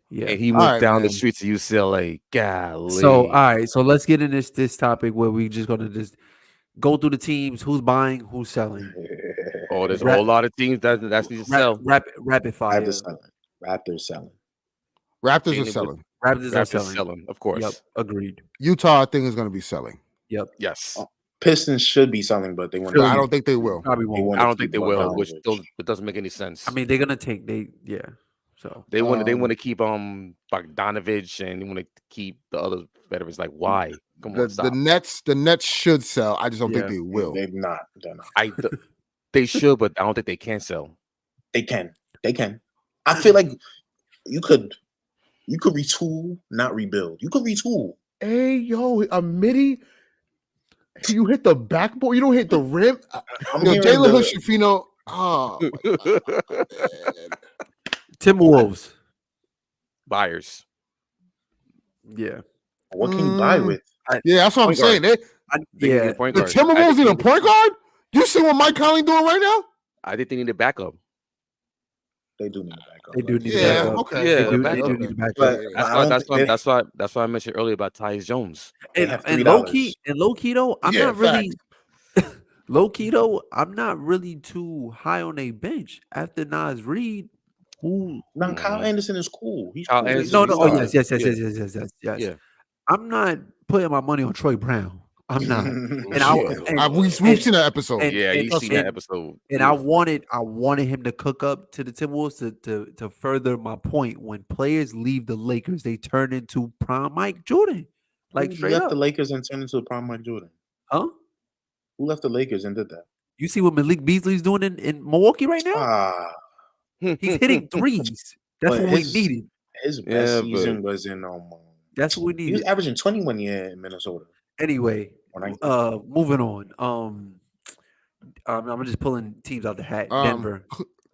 Yeah. and he All moved right, down the man. streets of UCLA. Golly. So all right, so let's get in this topic where we just gonna just go through the teams, who's buying, who's selling. Oh, there's a Rap- whole lot of teams that need to sell. Rapid fire. Raptors selling. Raptors selling. Raptors are Jalen selling. Raptors are Raptors selling. selling, of course. Yep, agreed. Utah, I think, is going to be selling. Yes. Pistons should be selling, but they want But I don't think they will. Probably They won't. want- I don't think they will, Bogdanovich. which it doesn't make any sense. I mean, they're gonna take So they want um, to keep Bogdanovich, and they want to keep the other veterans. Like, why? Come on, The stop. Nets should sell. I just don't think Yeah. they will. They're not. They should, but I don't think they can sell. They can. I feel like you could retool, not rebuild. You could retool. Hey, yo, a midi. You hit the backboard. You don't hit the rim. I'm Yo, hearing Jalen the- Hood-Schifino. Oh, Timberwolves. Buyers. Yeah. What can you buy with? yeah, that's what I'm Point guard. saying. They need Yeah. a point The guard. Timberwolves need a point guard. You see what Mike Conley doing right now? I think they need a backup. They do need a backup. They do need a Yeah, backup. okay. Yeah, They do backup. need a backup. But I don't think That's why I mentioned earlier about Tyus Jones. they have And $3. low key though, I'm Yeah, not really low key though. I'm not really too high on a bench after Nas Reed. Who? Now, Kyle Anderson is cool. He's Kyle cool. Anderson No, is no. solid. Oh yes. Yeah. Yes. I'm not putting my money on Troy Brown. I'm not. And We've seen that episode. and- Yeah, you and- see that and- episode. And I wanted him to cook up to the Timberwolves to further my point. When players leave the Lakers, they turn into prime Mike Jordan. Like who straight left up. the Lakers and turned into a prime Mike Jordan? Huh? Who left the Lakers and did that? You see what Malik Beasley's doing in Milwaukee right now? Ah, He's hitting threes. That's But what we his- needed. his best Yeah, season was in That's what we he was needed. averaging 21 year in Minnesota. Anyway, When I- moving on. I'm just pulling teams out the hat. Denver.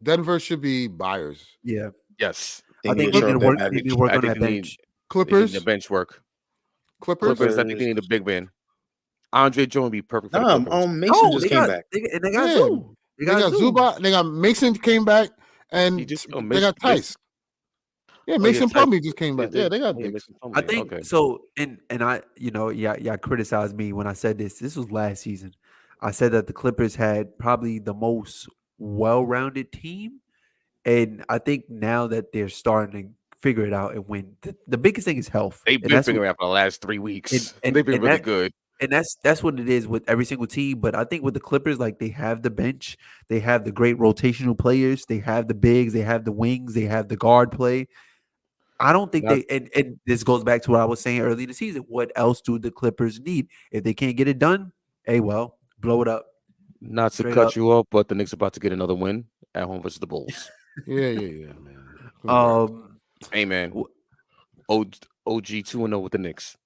Denver should be buyers. Yeah. Yes. I think to they need to shore up work, their they need to baggage. work I on think that they need- bench. They need Clippers. the bench work. Clippers. Clippers, I think they need a big man. Andre Jones would be perfect for the Clippers. Mason just came back. And they got Yeah. Zoo. They got Zubac. They got Mason came back, and He just- they Mason- got Tice. Yeah, Mason Tice. Plumlee just came back. Yeah, they got bigs. Mason Plumlee. I think Okay. so. And I, y'all criticized me when I said this. This was last season. I said that the Clippers had probably the most well-rounded team, and I think now that they're starting to figure it out and win, the biggest thing is health. They've And been that's figuring what- out for the last 3 weeks. and- They've been and really that- good. and that's what it is with every single team. But I think with the Clippers, like they have the bench, they have the great rotational players, they have the bigs, they have the wings, they have the guard play. I don't think Not- and this goes back to what I was saying early in the season. What else do the Clippers need? If they can't get it done, hey, well, blow it up. Not to Straight cut up. you off, but the Knicks are about to get another win at home versus the Bulls. Yeah, man. Hey, man. OG 2-0 with the Knicks.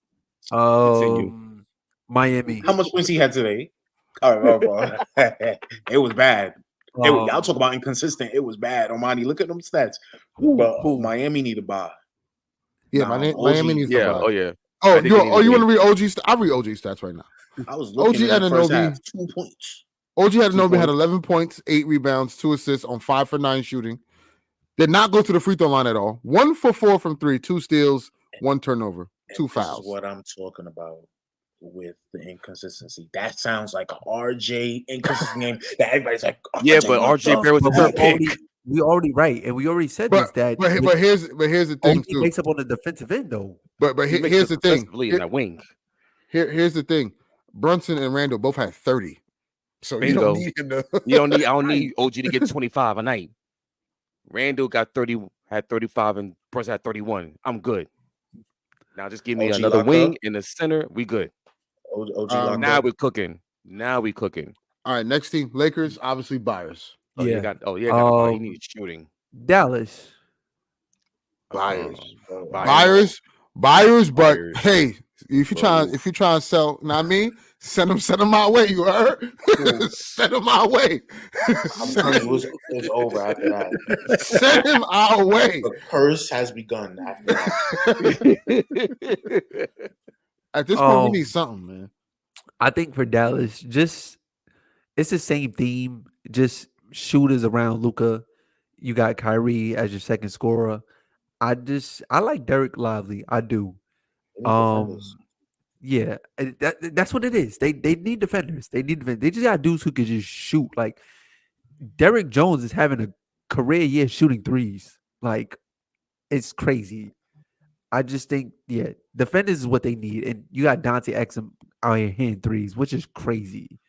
Miami. How much points he had today? All right, bro. It was bad. Y'all talk about inconsistent. It was bad. Omani, look at them stats. But Miami need to buy. Yeah, Nah, Miami OG needs to Yeah. buy. Oh, yeah. Oh, I think they need to you want to win. read OG? I read OG stats right now. I was looking OG at the first Anunoby. half. 2 points. OG Anunoby had points. 11 points, 8 rebounds, 2 assists on 5 for 9 shooting. Did not go to the free throw line at all. 1 for 4 from 3, 2 steals, 1 turnover, 2 This fouls. is what I'm talking about with the inconsistency. That sounds like a RJ inconsistent game that everybody's like, Yeah, RJ, but what RJ the Barrett was the But third pick. we already right, and we already said this But that but here's the thing OG too. makes up on the defensive end though. But He makes here's us the thing. defensively in that wing. Here's the thing. Brunson and Randall both had 30, so you don't Bingo. need him to. You don't need. I don't need OG to get 25 a night. Randall got 30, had 35, and Brunson had 31. I'm good. Now just give me OG another lock wing up. in the center. We good. OG Um, Now lock up. we're cooking. Now we cooking. All right, next team, Lakers, obviously buyers. Oh, you Yeah. got. Oh, yeah. Got a buy. He Um, needs shooting. Dallas. Buyers. Buyers. Buyers, but Buyers. hey, if you trying to sell, not me, send them my way. You heard? Send them our way. I'm telling you, it's over after that. Send him our way. The curse has begun after that. At this point, we need something, man. I think for Dallas, just it's the same theme. Just shooters around Luka. You got Kyrie as your second scorer. I like Derek Lively. I do. They need defenders. Yeah, that's what it is. They need defenders. They just got dudes who can just shoot. Like Derek Jones is having a career year shooting threes. Like it's crazy. I just think, yeah, defenders is what they need, and you got Dante Exum out here hitting threes, which is crazy.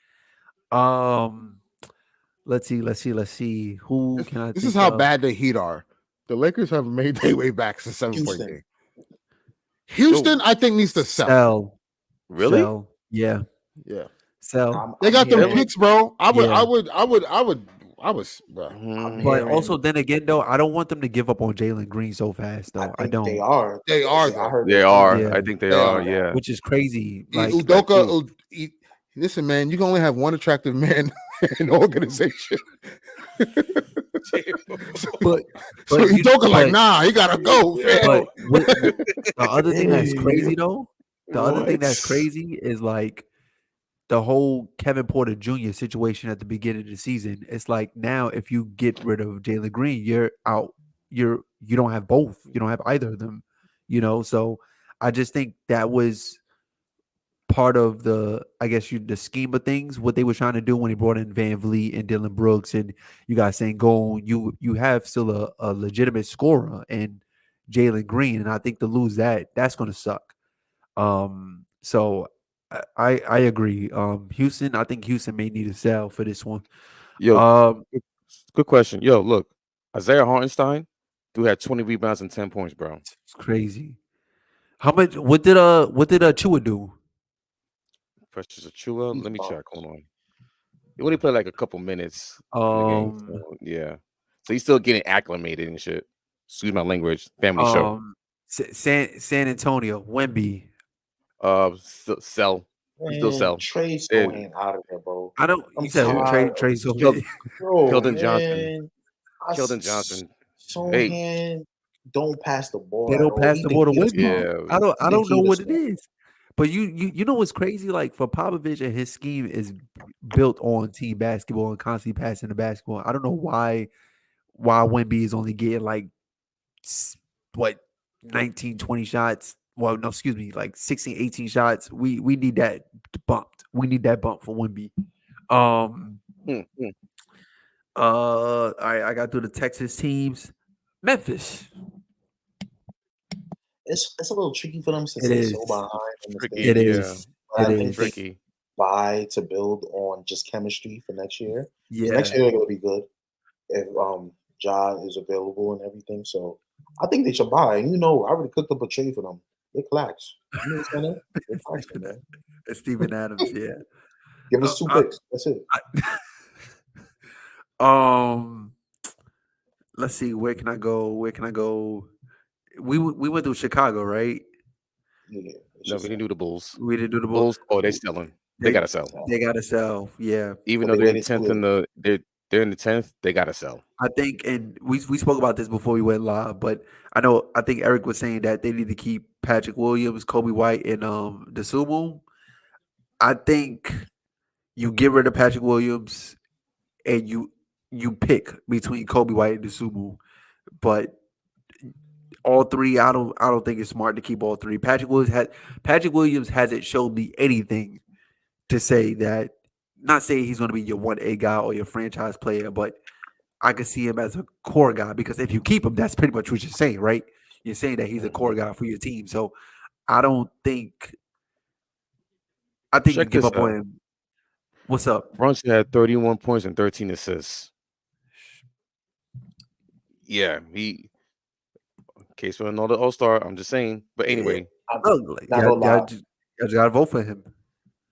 Let's see. Who can I? This think is how of? bad the Heat are. The Lakers have made their way back since 7-point Houston. game. Houston, I think, needs to sell. Really? Sell. Yeah. Yeah, Sell. they got them here. picks, bro. I Yeah. would, bro. Mhm. But hearing- also, then again, though, I don't want them to give up on Jalen Green so fast, though. I think don't. They are. They are, I though. heard They are. Yeah. I think they They are. are. Yeah. Which is crazy. Like, Udoka, listen, man, you can only have one attractive man in the organization. but So Udoka, like, nah, he gotta go. But the other thing that's Yeah. crazy, though, the other thing that's What? crazy is like the whole Kevin Porter Jr. situation at the beginning of the season. It's like now if you get rid of Jalen Green, you're out. You don't have both. You don't have either of them. So I just think that was part of the scheme of things, what they were trying to do when they brought in Van Vliet and Dylan Brooks, and you guys saying go, you have still a legitimate scorer and Jalen Green, and I think to lose that's going to suck. So I agree. Houston, I think Houston may need to sell for this one. Yo, good question. Yo, look, Isaiah Hartenstein, dude had 20 rebounds and 10 points, bro. It's crazy. How much? What did Chua do? Precious Achua. Let me check. Hold on. He only played like a couple minutes. In the game, so, yeah. So he's still getting acclimated and shit. Excuse my language. Family show. San Antonio, Wemby. Sell. Still sell. Trade Yeah. Sohan out of there, bro. I don't. I'm You said who? tired. Trade so Killed- Bro, Keldon Johnson. man, Keldon Johnson. Sohan don't pass the ball. They at don't all. pass He the think ball to he the Wemby. Yeah. I don't know he what the it is. But you know what's crazy? Like for Popovich and his scheme is built on team basketball and constantly passing the basketball. I don't know why Wemby is only getting like 19, 20 shots. Well, no, excuse me, like 16, 18 shots. We need that bumped. We need that bump for Wemby. All right, I got through the Texas teams. Memphis. It's a little tricky for them since It they're is. so behind in the Tricky. stage. It Yeah. is. But It I think is. they Tricky. buy to build on just chemistry for next year. Yeah. Next year they're gonna be good if Ja is available and everything. So I think they should buy. And I already cooked up a trade for them. They're clacks. You know what I'm saying? They're clacks, man. It's Steven Adams, yeah. Give us 2 picks. That's it. Let's see. Where can I go? We went through Chicago, right? Yeah. It's No, just we didn't do the Bulls. We didn't do the Bulls. Bulls. Oh, they selling. They gotta sell. They gotta sell. Yeah, Even But though they they're in waited 10th too in the they're in the 10th, they gotta sell. I think, and we spoke about this before we went live, but I think Eric was saying that they need to keep Patrick Williams, Kobe White, and DeSumo. I think you get rid of Patrick Williams and you pick between Kobe White and DeSumo, but all three, I don't think it's smart to keep all three. Patrick Williams hasn't shown me anything to say that. Not saying he's going to be your 1A guy or your franchise player, but I could see him as a core guy because if you keep him, that's pretty much what you're saying, right? You're saying that he's a core guy for your team. So I don't think you Check give this up on out. him. What's up? Brunson had 31 points and 13 assists. Yeah, he case for another All-Star. I'm just saying. But anyway, I'm Ugly. not gonna lie. You gotta vote for him.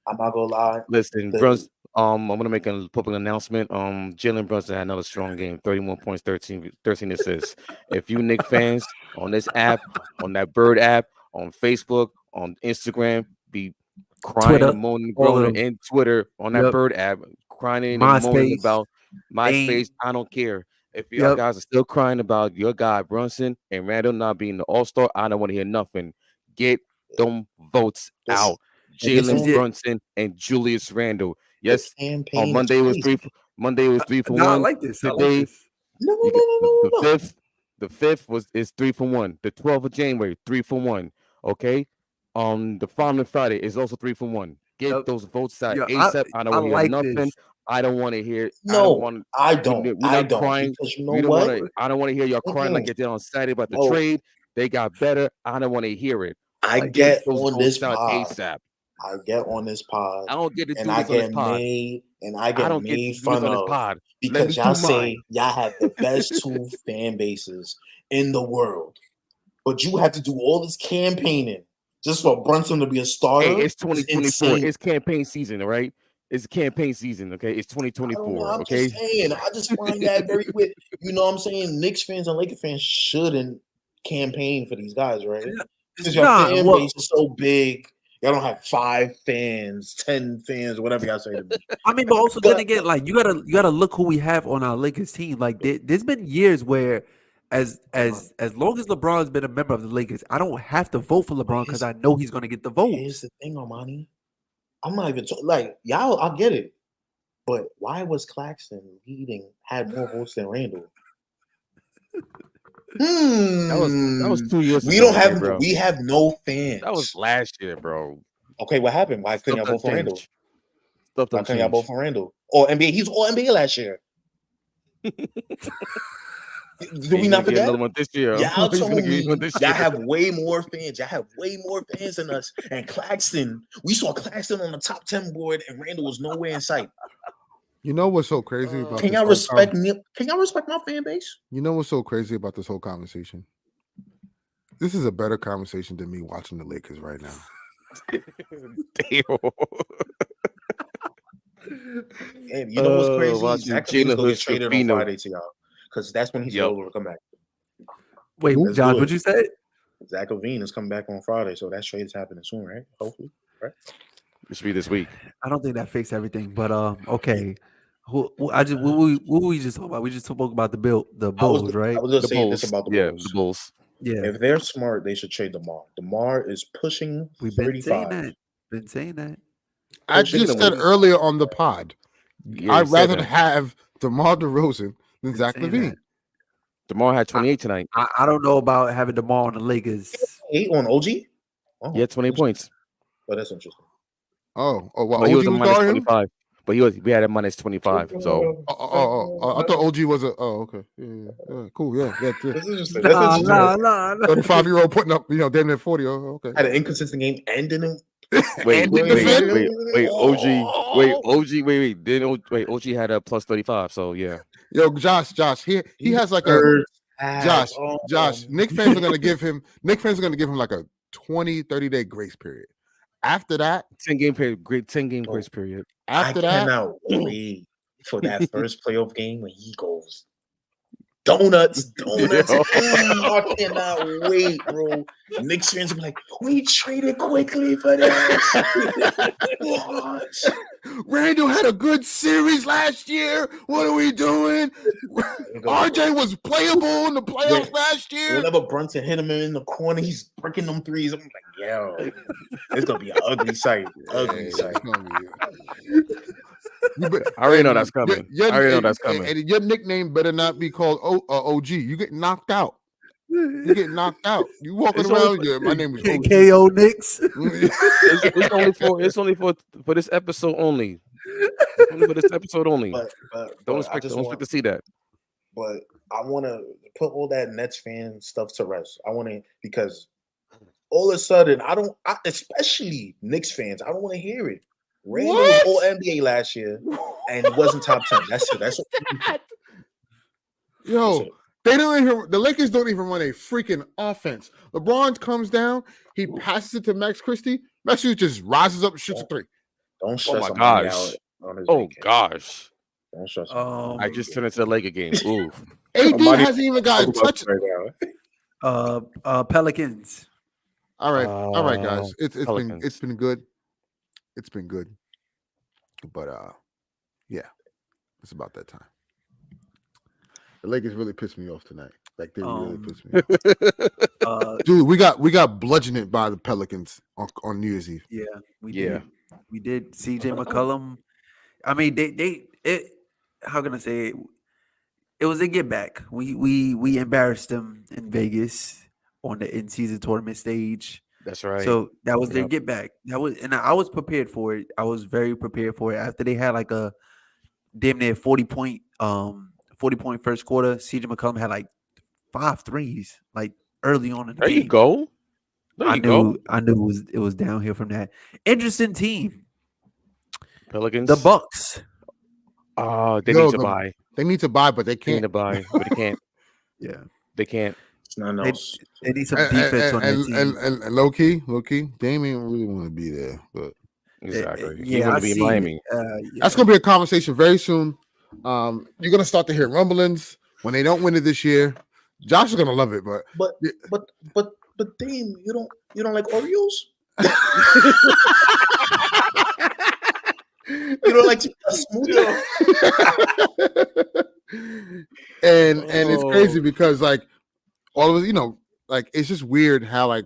I'm not gonna lie. listen, Brunson. I'm gonna make a public announcement. Jalen Brunson had another strong game, 31 points, 13 assists. If you Knicks fans on this app, on that Bird app, on Facebook, on Instagram, be crying Twitter, and moaning, all of groaning, them. and Twitter on that Yep. Bird app, crying and moaning MySpace. about MySpace. Ain't. I don't care. If y'all Yep. guys are still crying about your guy Brunson and Randall not being the All-Star, I don't want to hear nothing. Get them votes This- out. and this Jalen is it. Brunson and Julius Randle. Yes, campaign on is Monday it was crazy. Monday was 3 for No, I 1. like this. I like Today, this. No, you get the no. fifth. The fifth is 3 for 1. The 12th of January, 3 for 1. Okay. The following Friday is also 3 for 1. Get Yep. those votes out Yeah, ASAP. I don't I want to hear like nothing. this. I don't want to hear. No, I don't. We're I not don't. crying. Because you know We don't what? want to. I don't want to hear y'all crying like Mm-mm. you did on Saturday about the No. trade. They got better. I don't want to hear it. I Like get Those on votes this out pod. ASAP. I get on this pod. I don't get to and do I this on this get pod. made and I I get don't get to made do this fun on this of pod. Let because me y'all do say mine. y'all have the best two fan bases in the world, but you have to do all this campaigning just for Brunson to be a starter. Hey, it's 2024. insane. It's campaign season, all right? It's campaign season, okay? It's I don't know. 2024, I'm okay? just saying. I just find that very weird. You know what I'm saying? Knicks fans and Lakers fans shouldn't campaign for these guys, right? Because your Nah, fan well- base is so big. Y'all don't have 5 fans, 10 fans, whatever y'all say to me. I mean, but also But- then again, like you gotta look who we have on our Lakers team. Like there's been years where, as long as LeBron's been a member of the Lakers, I don't have to vote for LeBron because I know he's gonna get the Here's votes. the thing, Armani. I'm not even like y'all. I get it, but why was Claxton leading? Had more votes than Randall. That was 2 years We ago, don't have. bro. We have no fans. That was last year, bro. Okay. What happened? Why couldn't y'all Stuff vote for done Randall? changed. Stuff Why done couldn't y'all vote changed. for Randall? Or NBA? He was all NBA last year. Did we He's not gonna get forget? another one this year. Y'all He's told gonna me get one this y'all year. have way more fans. Y'all have way more fans than us. And Claxton, we saw Claxton on the top 10 board, and Randall was nowhere in sight. You know what's so crazy about Can this y'all whole respect me? Can y'all respect my fan base? You know what's so crazy about this whole conversation? This is a better conversation than me watching the Lakers right now. Damn. And you know what's crazy? Watching Zach LaVine's Jalen gonna get traded on Hurst-Scafino. Friday to y'all because that's when he's Yep. available to come back. Wait, Let's Josh, do what it. you said? Zach LaVine is coming back on Friday, so that trade is happening soon, right? Hopefully, right? It should be this week. I don't think that fixed everything, but okay. What we just talk about? We just spoke about the Bulls, right? I was gonna The say this Bulls. about the Yeah, Bulls. the Bulls. Yeah, If they're smart, they should trade DeMar. DeMar is pushing we've been saying 35. that. Been saying that. I speaking just of said which- earlier on the pod, Yeah, I'd you said rather that. have DeMar DeRozan than Been Zach saying LaVine. that. DeMar had 28 tonight. I don't know about having DeMar on the Lakers. 8 on OG. Oh, He had 28 points. Oh, that's interesting. Oh, well, But he was OG a was minus guarding him? 25. But we had a minus 25. So I thought OG was a. Oh, okay. Yeah. Cool. Yeah. That's interesting. That's interesting. Nah. 35-year-old putting up, damn near 40. Oh, okay. Had an inconsistent game and didn't. wait, And wait, didn't defend? OG OG had a plus 35. So yeah. Yo, Josh, he has like a Josh. Knicks fans are gonna give him like a 20-30 day grace period. After that, 10 game period, great 10 game grace period. after I that, cannot wait for that first playoff game when he goes donuts. I cannot wait, bro. Knicks fans will be like, we traded quickly for this. What? Randall had a good series last year. What are we doing? RJ was playable in the playoffs last year. Whenever Brunson hit him in the corner, he's breaking them threes. I'm like, yo, it's gonna be an ugly sight. Ugly sight. I already know that's coming. I already know that's coming. And your nickname better not be called OG. You get knocked out. You get knocked out. You walking It's around. only- Yeah, my name is OG. KO Knicks. It's only for this episode only. Only for this episode only. But Don't I expect just to see that. but I want to put all that Nets fan stuff to rest. I want to because all of a sudden especially Knicks fans, I don't want to hear it. Randall was all NBA last year and it wasn't top 10. That's it. That's it. Yo, the Lakers don't even run a freaking offense. LeBron comes down, he passes it to Max Christie. Max Christie just rises up and shoots a three. Don't Oh stress my somebody gosh. out on his Oh vacation. gosh. Don't stress somebody. I just turned into a Laker game. Ooh. AD Somebody- hasn't even gotten touched. Right now. Pelicans. All right, guys. It's Pelicans. been good. It's been good. But yeah, it's about that time. The Lakers really pissed me off tonight. Like they really pissed me off. Dude, we got bludgeoned by the Pelicans on New Year's Eve. Yeah, we did. CJ McCollum. I mean, how can I say it? It was a get back. We embarrassed them in Vegas on the in-season tournament stage. That's right. So that was their get back. And I was prepared for it. I was very prepared for it. After they had like a damn near 40-point first quarter, CJ McCollum had like 5 threes like early on in the There game. you go. I knew it was downhill from that. Interesting team. Pelicans. The Bucks. They need to buy. They need to buy, but they They need can't. to buy, but they can't. Yeah. They can't. It's nothing else. They need some defense on their team. And low key, Dame ain't really want to be there, but Exactly. Yeah, You want I to be in see. Miami. that's gonna be a conversation very soon. You're gonna start to hear rumblings when they don't win it this year. Josh is gonna love it, but Dame, you don't like Oreos? You don't like a smoothie? and it's crazy because like all of it, like it's just weird how like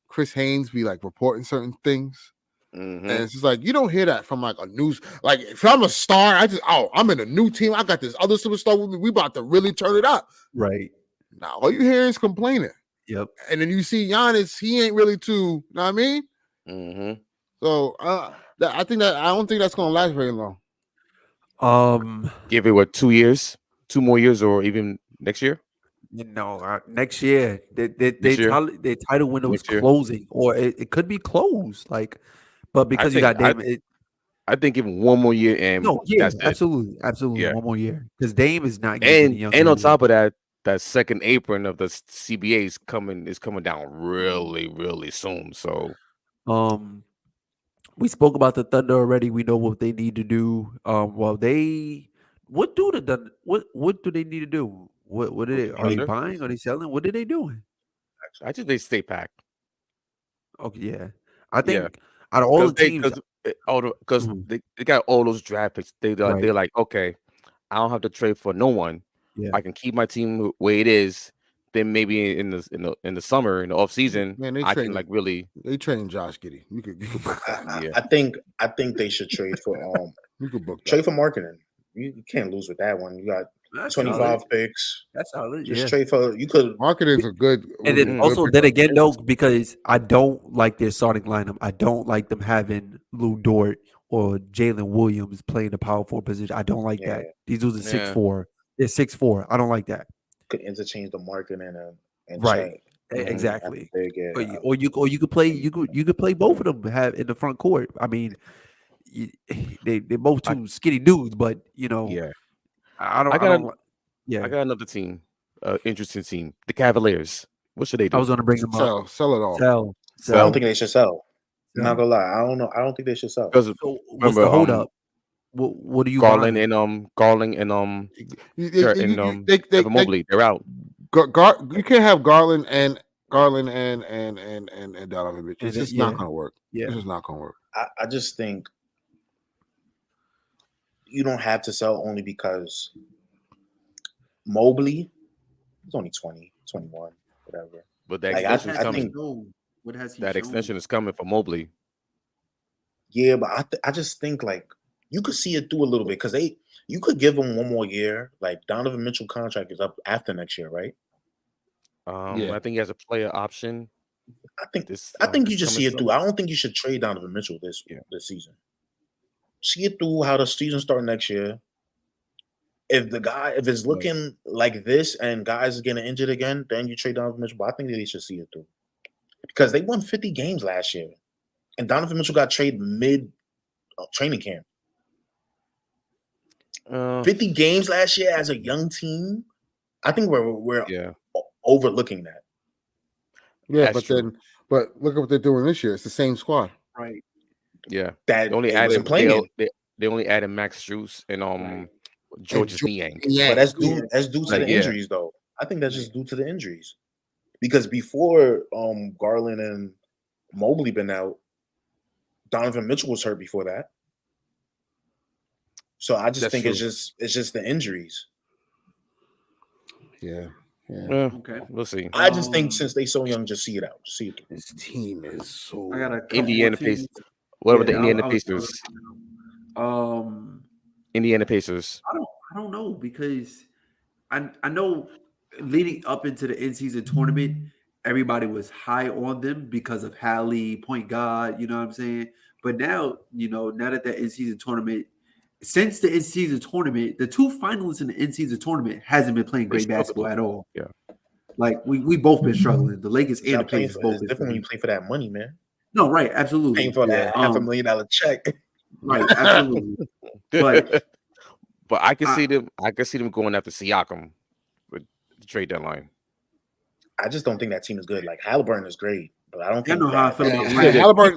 Chris Haynes be like reporting certain things. Mm-hmm. And it's just like you don't hear that from like a news. Like if I'm a star, I'm in a new team. I got this other superstar with me. We about to really turn it up. Right. Now all you hear is complaining. Yep. And then you see Giannis, he ain't really too. You know what I mean? Mm-hmm. So I don't think that's gonna last very long. Give it 2 years, 2 more years, or even next year. Next year, their title window is Next year. closing, or it could be closed. Like, but because you got Dame, I think give him 1 more year, and that's it. absolutely, Yeah. 1 more year because Dame is not getting And young. on top of that, that second apron of the CBA is coming down really, really soon. So, we spoke about the Thunder already. We know what they need to do. What do they need to do? What are they Thunder? buying? Are they selling? What are they doing? I think they stay packed. Okay, yeah. I think Yeah. out of all the teams, Because Mhm. they got all those draft picks. Right. They're like, okay, I don't have to trade for no one. Yeah. I can keep my team where it is. Then maybe in the summer, in the off season, Man, I can like really. They train Josh Giddey. You could book that. Yeah. I think they should trade for You could book that. trade for marketing. You can't lose with that one. You got that's 25 solid. picks. That's solid. Just Yeah. trade for you could Marketing is a good. And then also, then again, though, because I don't like their starting lineup. I don't like them having Lou Dort or Jalen Williams playing the power forward position. I don't like that. These dudes are 6'4". They're 6'4". I don't like that. could interchange the marketing and Right. Chet. Exactly. Yeah. Or you could play both of them have in the front court. I mean, they're both two skinny dudes, but Yeah. I got another team, interesting team, the Cavaliers. What should they do? I was going to bring them up. Sell it all. Sell. I don't think they should sell. I'm not gonna lie. I don't know. I don't think they should sell. Because So what's the hold up? What are you Garland buying? and Evan Mobley, they're out. You can't have Garland and Donovan Mitchell. It's just not gonna work. Yeah. It's just not gonna work. I just think you don't have to sell only because Mobley is only 20, 21, whatever. But that Like, extension is I coming. think- What has he That shown? extension is coming for Mobley. Yeah, but I just think like you could see it through a little bit because you could give him 1 more year. Like Donovan Mitchell contract is up after next year, right? Yeah. I think he has a player option. I think This you just see it through. I don't think you should trade Donovan Mitchell this season. See it through how the season start next year. if it's looking like this and guys are getting injured again, then you trade Donovan Mitchell. But I think that they should see it through because they won 50 games last year, and Donovan Mitchell got traded mid training camp. 50 games last year as a young team. I think we're overlooking that. Yeah, That's but look at what they're doing this year. It's the same squad. Right. Yeah, That they only wasn't added playing. they only added Max Strus and George's Niang. Yeah, But that's due to the injuries, though. I think that's just due to the injuries. Because before Garland and Mobley been out, Donovan Mitchell was hurt before that. So I just think it's just the injuries. Yeah. Okay. We'll see. I just think since they so young, just see it out. Just see it. This team is so. I got a couple Indiana more teams. Pacers. What about the Yeah, Indiana I was Pacers? Indiana Pacers. I don't know because I know leading up into the in-season tournament, everybody was high on them because of Hallie, point guard, you know what I'm saying? But now, now that in-season tournament, since the in-season tournament, the two finalists in the in-season tournament hasn't been playing great basketball at all. Yeah. Like we both been struggling. The Lakers and the Pacers both. It's different when you play for that money, man. No, right, absolutely. Paying for that $500,000 check. Right, absolutely. But I can see them. I can see them going after Siakam with the trade deadline. I just don't think that team is good. Like Halliburton is great, but I don't think. I know how I feel about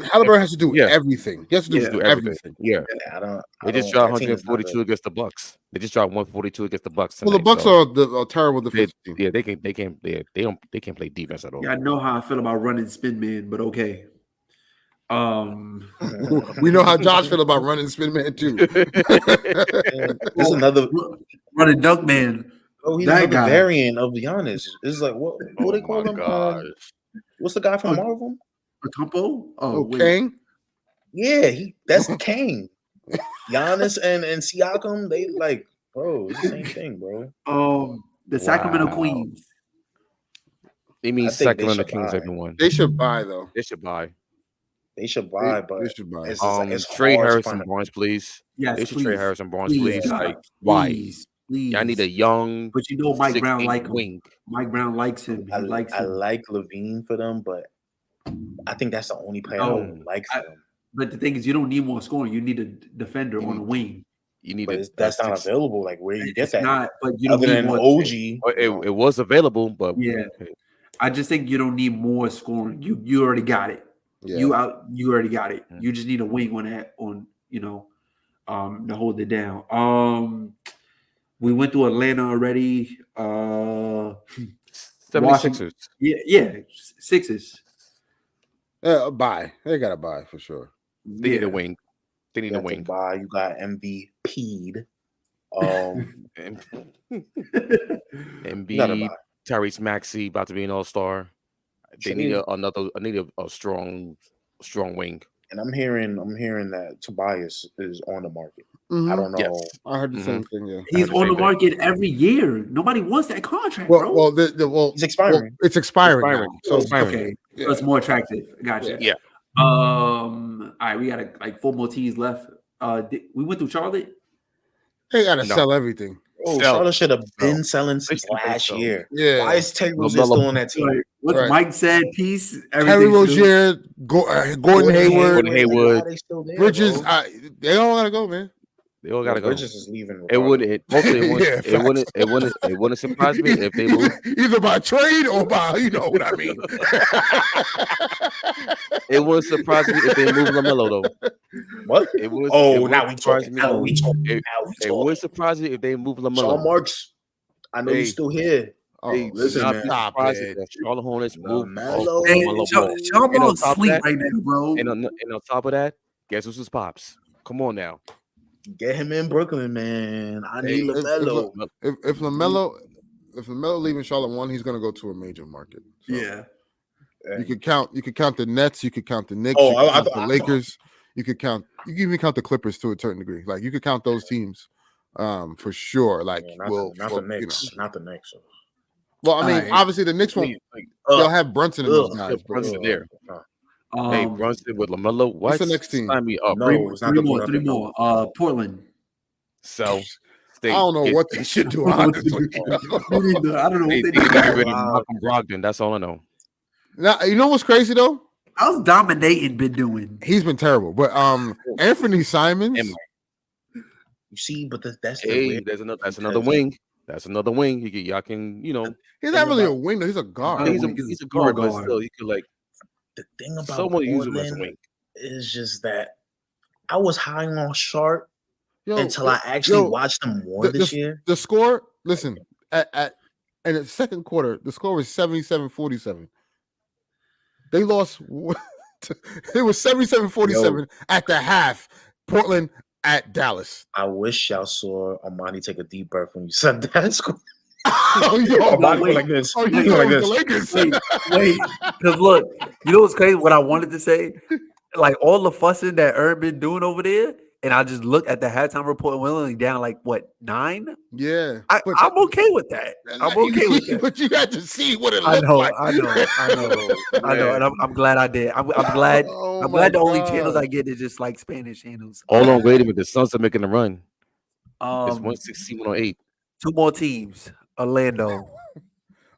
Halliburton has to do everything. He has to do everything. Yeah, They just dropped 142 against the Bucks. They just dropped 142 against the Bucks. Well, the Bucks are a terrible defense team. Yeah, they can't play defense at all. Yeah, I know how I feel about running spin man, but okay. We know how Josh feel about running spin man too. There's another running dunk man. Oh, he's another variant of Giannis. It's like what do they call him? What's the guy from Marvel? Okumpo? Oh, Kang? Yeah, that's Kang. Giannis and Siakam, they like, bro, it's the same thing, bro. The Sacramento Queens. They mean Sacramento Kings, everyone. They should buy though. They should buy. They should buy, but they should buy. It's trade Harrison Barnes, please. Yes, they should trade Harrison Barnes, please. Like, why? Please. I need a young. But Mike Brown like him. Mike Brown likes him. I like Levine for them, but I think that's the only player who likes them. But the thing is, you don't need more scoring. You need a defender on the wing. You need that's not available. Like where you get that? Not, but you don't other need than more OG. It was available, but yeah. I just think you don't need more scoring. You already got it. Yeah. You already got it. You just need a wing on that to hold it down. We went through Atlanta already. 76ers. Yeah, Sixers. Buy. They gotta buy for sure. They need a wing. They need a wing. Buy. You got MVP'd. Embiid, Tyrese Maxey about to be an all-star. They need a strong wing. And I'm hearing that Tobias is on the market. Mm-hmm. I don't know. Yes. I heard the same thing. Yeah, he's on the market every year. Nobody wants that contract, bro. Well, it's expiring. Well, it's expiring. Now. So okay, so it's more attractive. Gotcha. Yeah. All right, we got like 4 more teams left. We went through Charlotte. They gotta sell everything. Charlotte should have been selling since last year. Yeah. Why is Terry Rozier still on that team? What Mike said, peace. Terry Rozier, Gordon Hayward, Bridges. They all gotta go, man. They all gotta go. Bridges is leaving. It wouldn't surprise me if they move either by trade or by what I mean. It wouldn't surprise me if they move LaMelo though. What? It would. Now we talking. It would surprise me if they move LaMelo. Sean Marks, I know he's still here. Listen, man. Charlotte Hornets move LaMelo. Sean Marks sleep right now, bro. And on top of that, guess who's his pops? Come on now. Get him in Brooklyn, man. I need LaMelo. If LaMelo leaving Charlotte 1, he's gonna go to a major market. So. Yeah. You could count the Nets, you could count the Knicks, the Lakers, you can even count the Clippers to a certain degree. Like you could count those teams for sure. Like not the Knicks. Not the Knicks. Well, I mean, obviously the Knicks won't they'll have Brunson and those guys. Brunson there. Hey, Brunson with LaMelo. What's the next team? Sign me up. Three more. Portland. So I don't know what they should do. Honestly, I don't know what They they need to did. get rid of Malcolm Brogdon. That's all I know. now you know what's crazy though? How's dominating been doing? He's been terrible, but Anthony Simons. Am You see, but that's the Hey, weird. that's another wing. That's another wing. Y'all can, He's not really a wing though. He's a guard. Yeah, he's a guard, but guard. still, he could like The thing about someone use him as a Portland wing. is just that I was high on Sharp Yo, until I actually yo, watched him more this year. The score, listen, at in the second quarter, the score was 77-47. They lost. It was 77-47 at the half. Portland at Dallas. I wish y'all saw Armani take a deep breath when you said that. Oh, yo, Armani wait. went like this. oh, He you went know like the this. Lakers. Wait, because look, you know what's crazy? What I wanted to say, like all the fussing that Ern been doing over there, and I just looked at the halftime report and we're only down like what 9? Yeah, I'm okay with that. I'm okay with that. But you had to see what it I looked know, like. I know, and I'm glad I did. I'm glad. Oh I'm my glad the only channels God. I get is just like Spanish channels. Hold on, wait a minute. The Suns are making a run. It's 116, 108. 2 more teams. Orlando.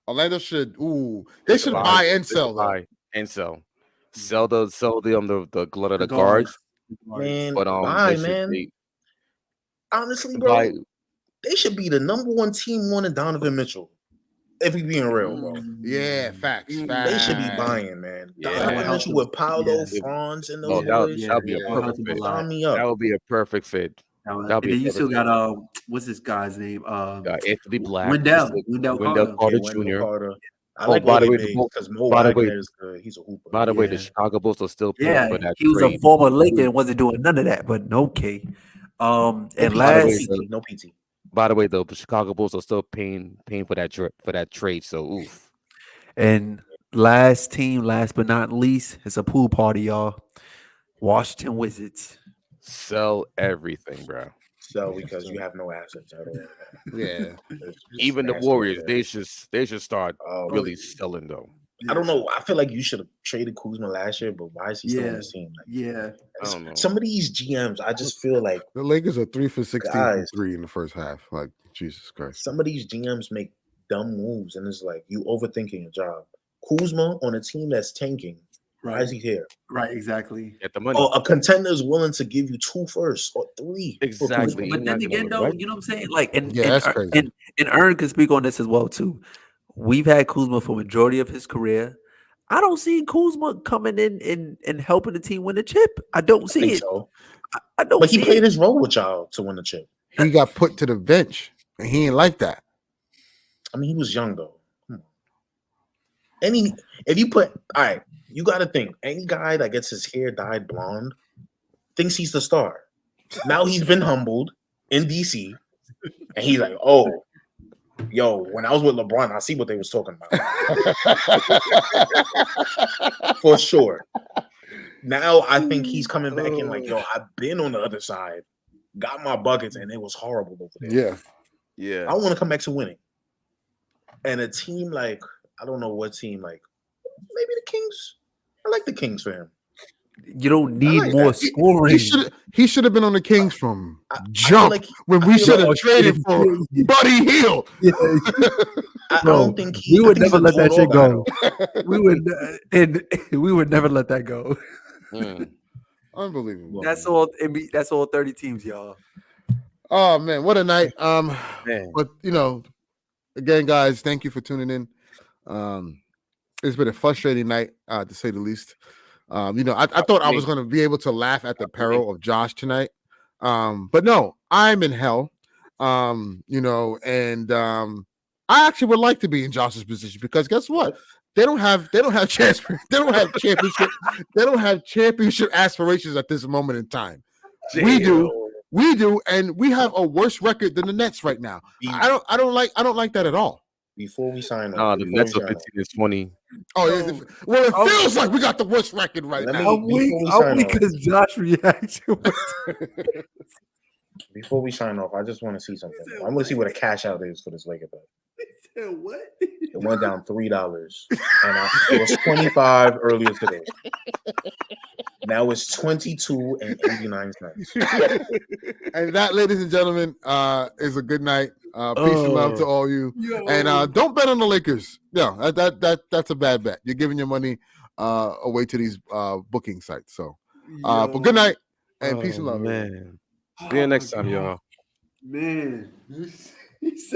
Orlando should. Ooh, they should buy and sell though. Buy and sell. Sell the the glut of the guards. guards. Man, But bye, they should man. be- Honestly, bro, buy- they should be the number one team more than Donovan Mitchell. If we being real, bro. Yeah, facts. They should be facts. buying, man. Yeah. Donovan Mitchell with Paolo, Yeah. Franz, and Oh, those that boys. would be a Yeah. perfect fit. Sign me That up. would be a perfect fit. And That'll be then a you still perfect got what's this guy's name? Anthony Black, Wendell Wendell Carter. Carter Yeah, Wendell Jr. Carter. I Oh, like by the both way, their the names because Mo by the way- Wagner is good. He's a hooper. By the way, the Yeah. Chicago Bulls are still paying Yeah, for that he was trade. a former Laker and wasn't doing none of that, but okay. And by the last, way, No PT. By the way, though, the Chicago Bulls are still paying for that trade. So, oof. and last team, last but not least, it's a pool party, y'all. Washington Wizards. Sell everything, bro. So because you have no assets at all. Yeah. Even the Nasty Warriors, out they should start there. really selling though. I don't know. I feel like you should have traded Kuzma last year, but why is he still on the team? Like, Yeah. I don't know. some of these GMs, I just feel like The Lakers are 3 for 16 from Guys. 3 in the first half. Like Jesus Christ. some of these GMs make dumb moves, and it's like you overthinking your job. Kuzma on a team that's tanking. Why is he here? Right, exactly. Get the money. Or a contender is willing to give you 2 firsts or 3. for Kuzma. Exactly. But He's then not again, gonna though, win, you know what I'm saying? Like, and Yeah, that's crazy. and Ern can speak on this as well too. We've had Kuzma for majority of his career. I don't see Kuzma coming in and helping the team win the chip. I don't I see think it. so. I don't But he see played it. his role with y'all to win the chip. He got put to the bench, and he ain't like that. I mean, he was young though. Come on. If you put all right, you got to think any guy that gets his hair dyed blonde thinks he's the star. Now he's been humbled in DC, and he's like, "Oh, yo, when I was with LeBron, I see what they was talking about for sure." Now I think he's coming back in like, "Yo, I've been on the other side, got my buckets, and it was horrible over there." Yeah. Yeah. I want to come back to winning. And a team like, I don't know what team, like maybe the Kings. I like the Kings for him. You don't need like more that. scoring. He should have been on the Kings from I feel jump like when I we feel should have like- traded for Buddy Hill. I Bro, don't think he. we I would think he's never a let that shit do-it-all go. guy, we would, and we would never let that go. Mm. Unbelievable. That's all. That's all 30 teams, y'all. Oh man, what a night. Man. But again, guys, thank you for tuning in. It's been a frustrating night, to say the least. I thought I was going to be able to laugh at the peril of Josh tonight, but no, I'm in hell. And I actually would like to be in Josh's position because guess what? They don't have championship. They don't have championship aspirations at this moment in time. We do, and we have a worse record than the Nets right now. I don't like that at all. Before we sign Nah, off, the before Nets we are sign 15 and 20. Oh, yeah. Well, it feels like we got the worst record right Let me- now. I'm weak. before we I'm sign weak off. because Josh reaction. Before we sign off, I just want to see something. I want to see what a cash out is for this Laker bet. What? It went down $3, and it was 25 earlier today. Now it's 22.89 cents. And that, ladies and gentlemen, is a good night. Peace and love to all you. And don't bet on the Lakers. No, that's a bad bet. You're giving your money away to these booking sites. So, but good night and peace and love. Man. See you next time, y'all. Man, he said.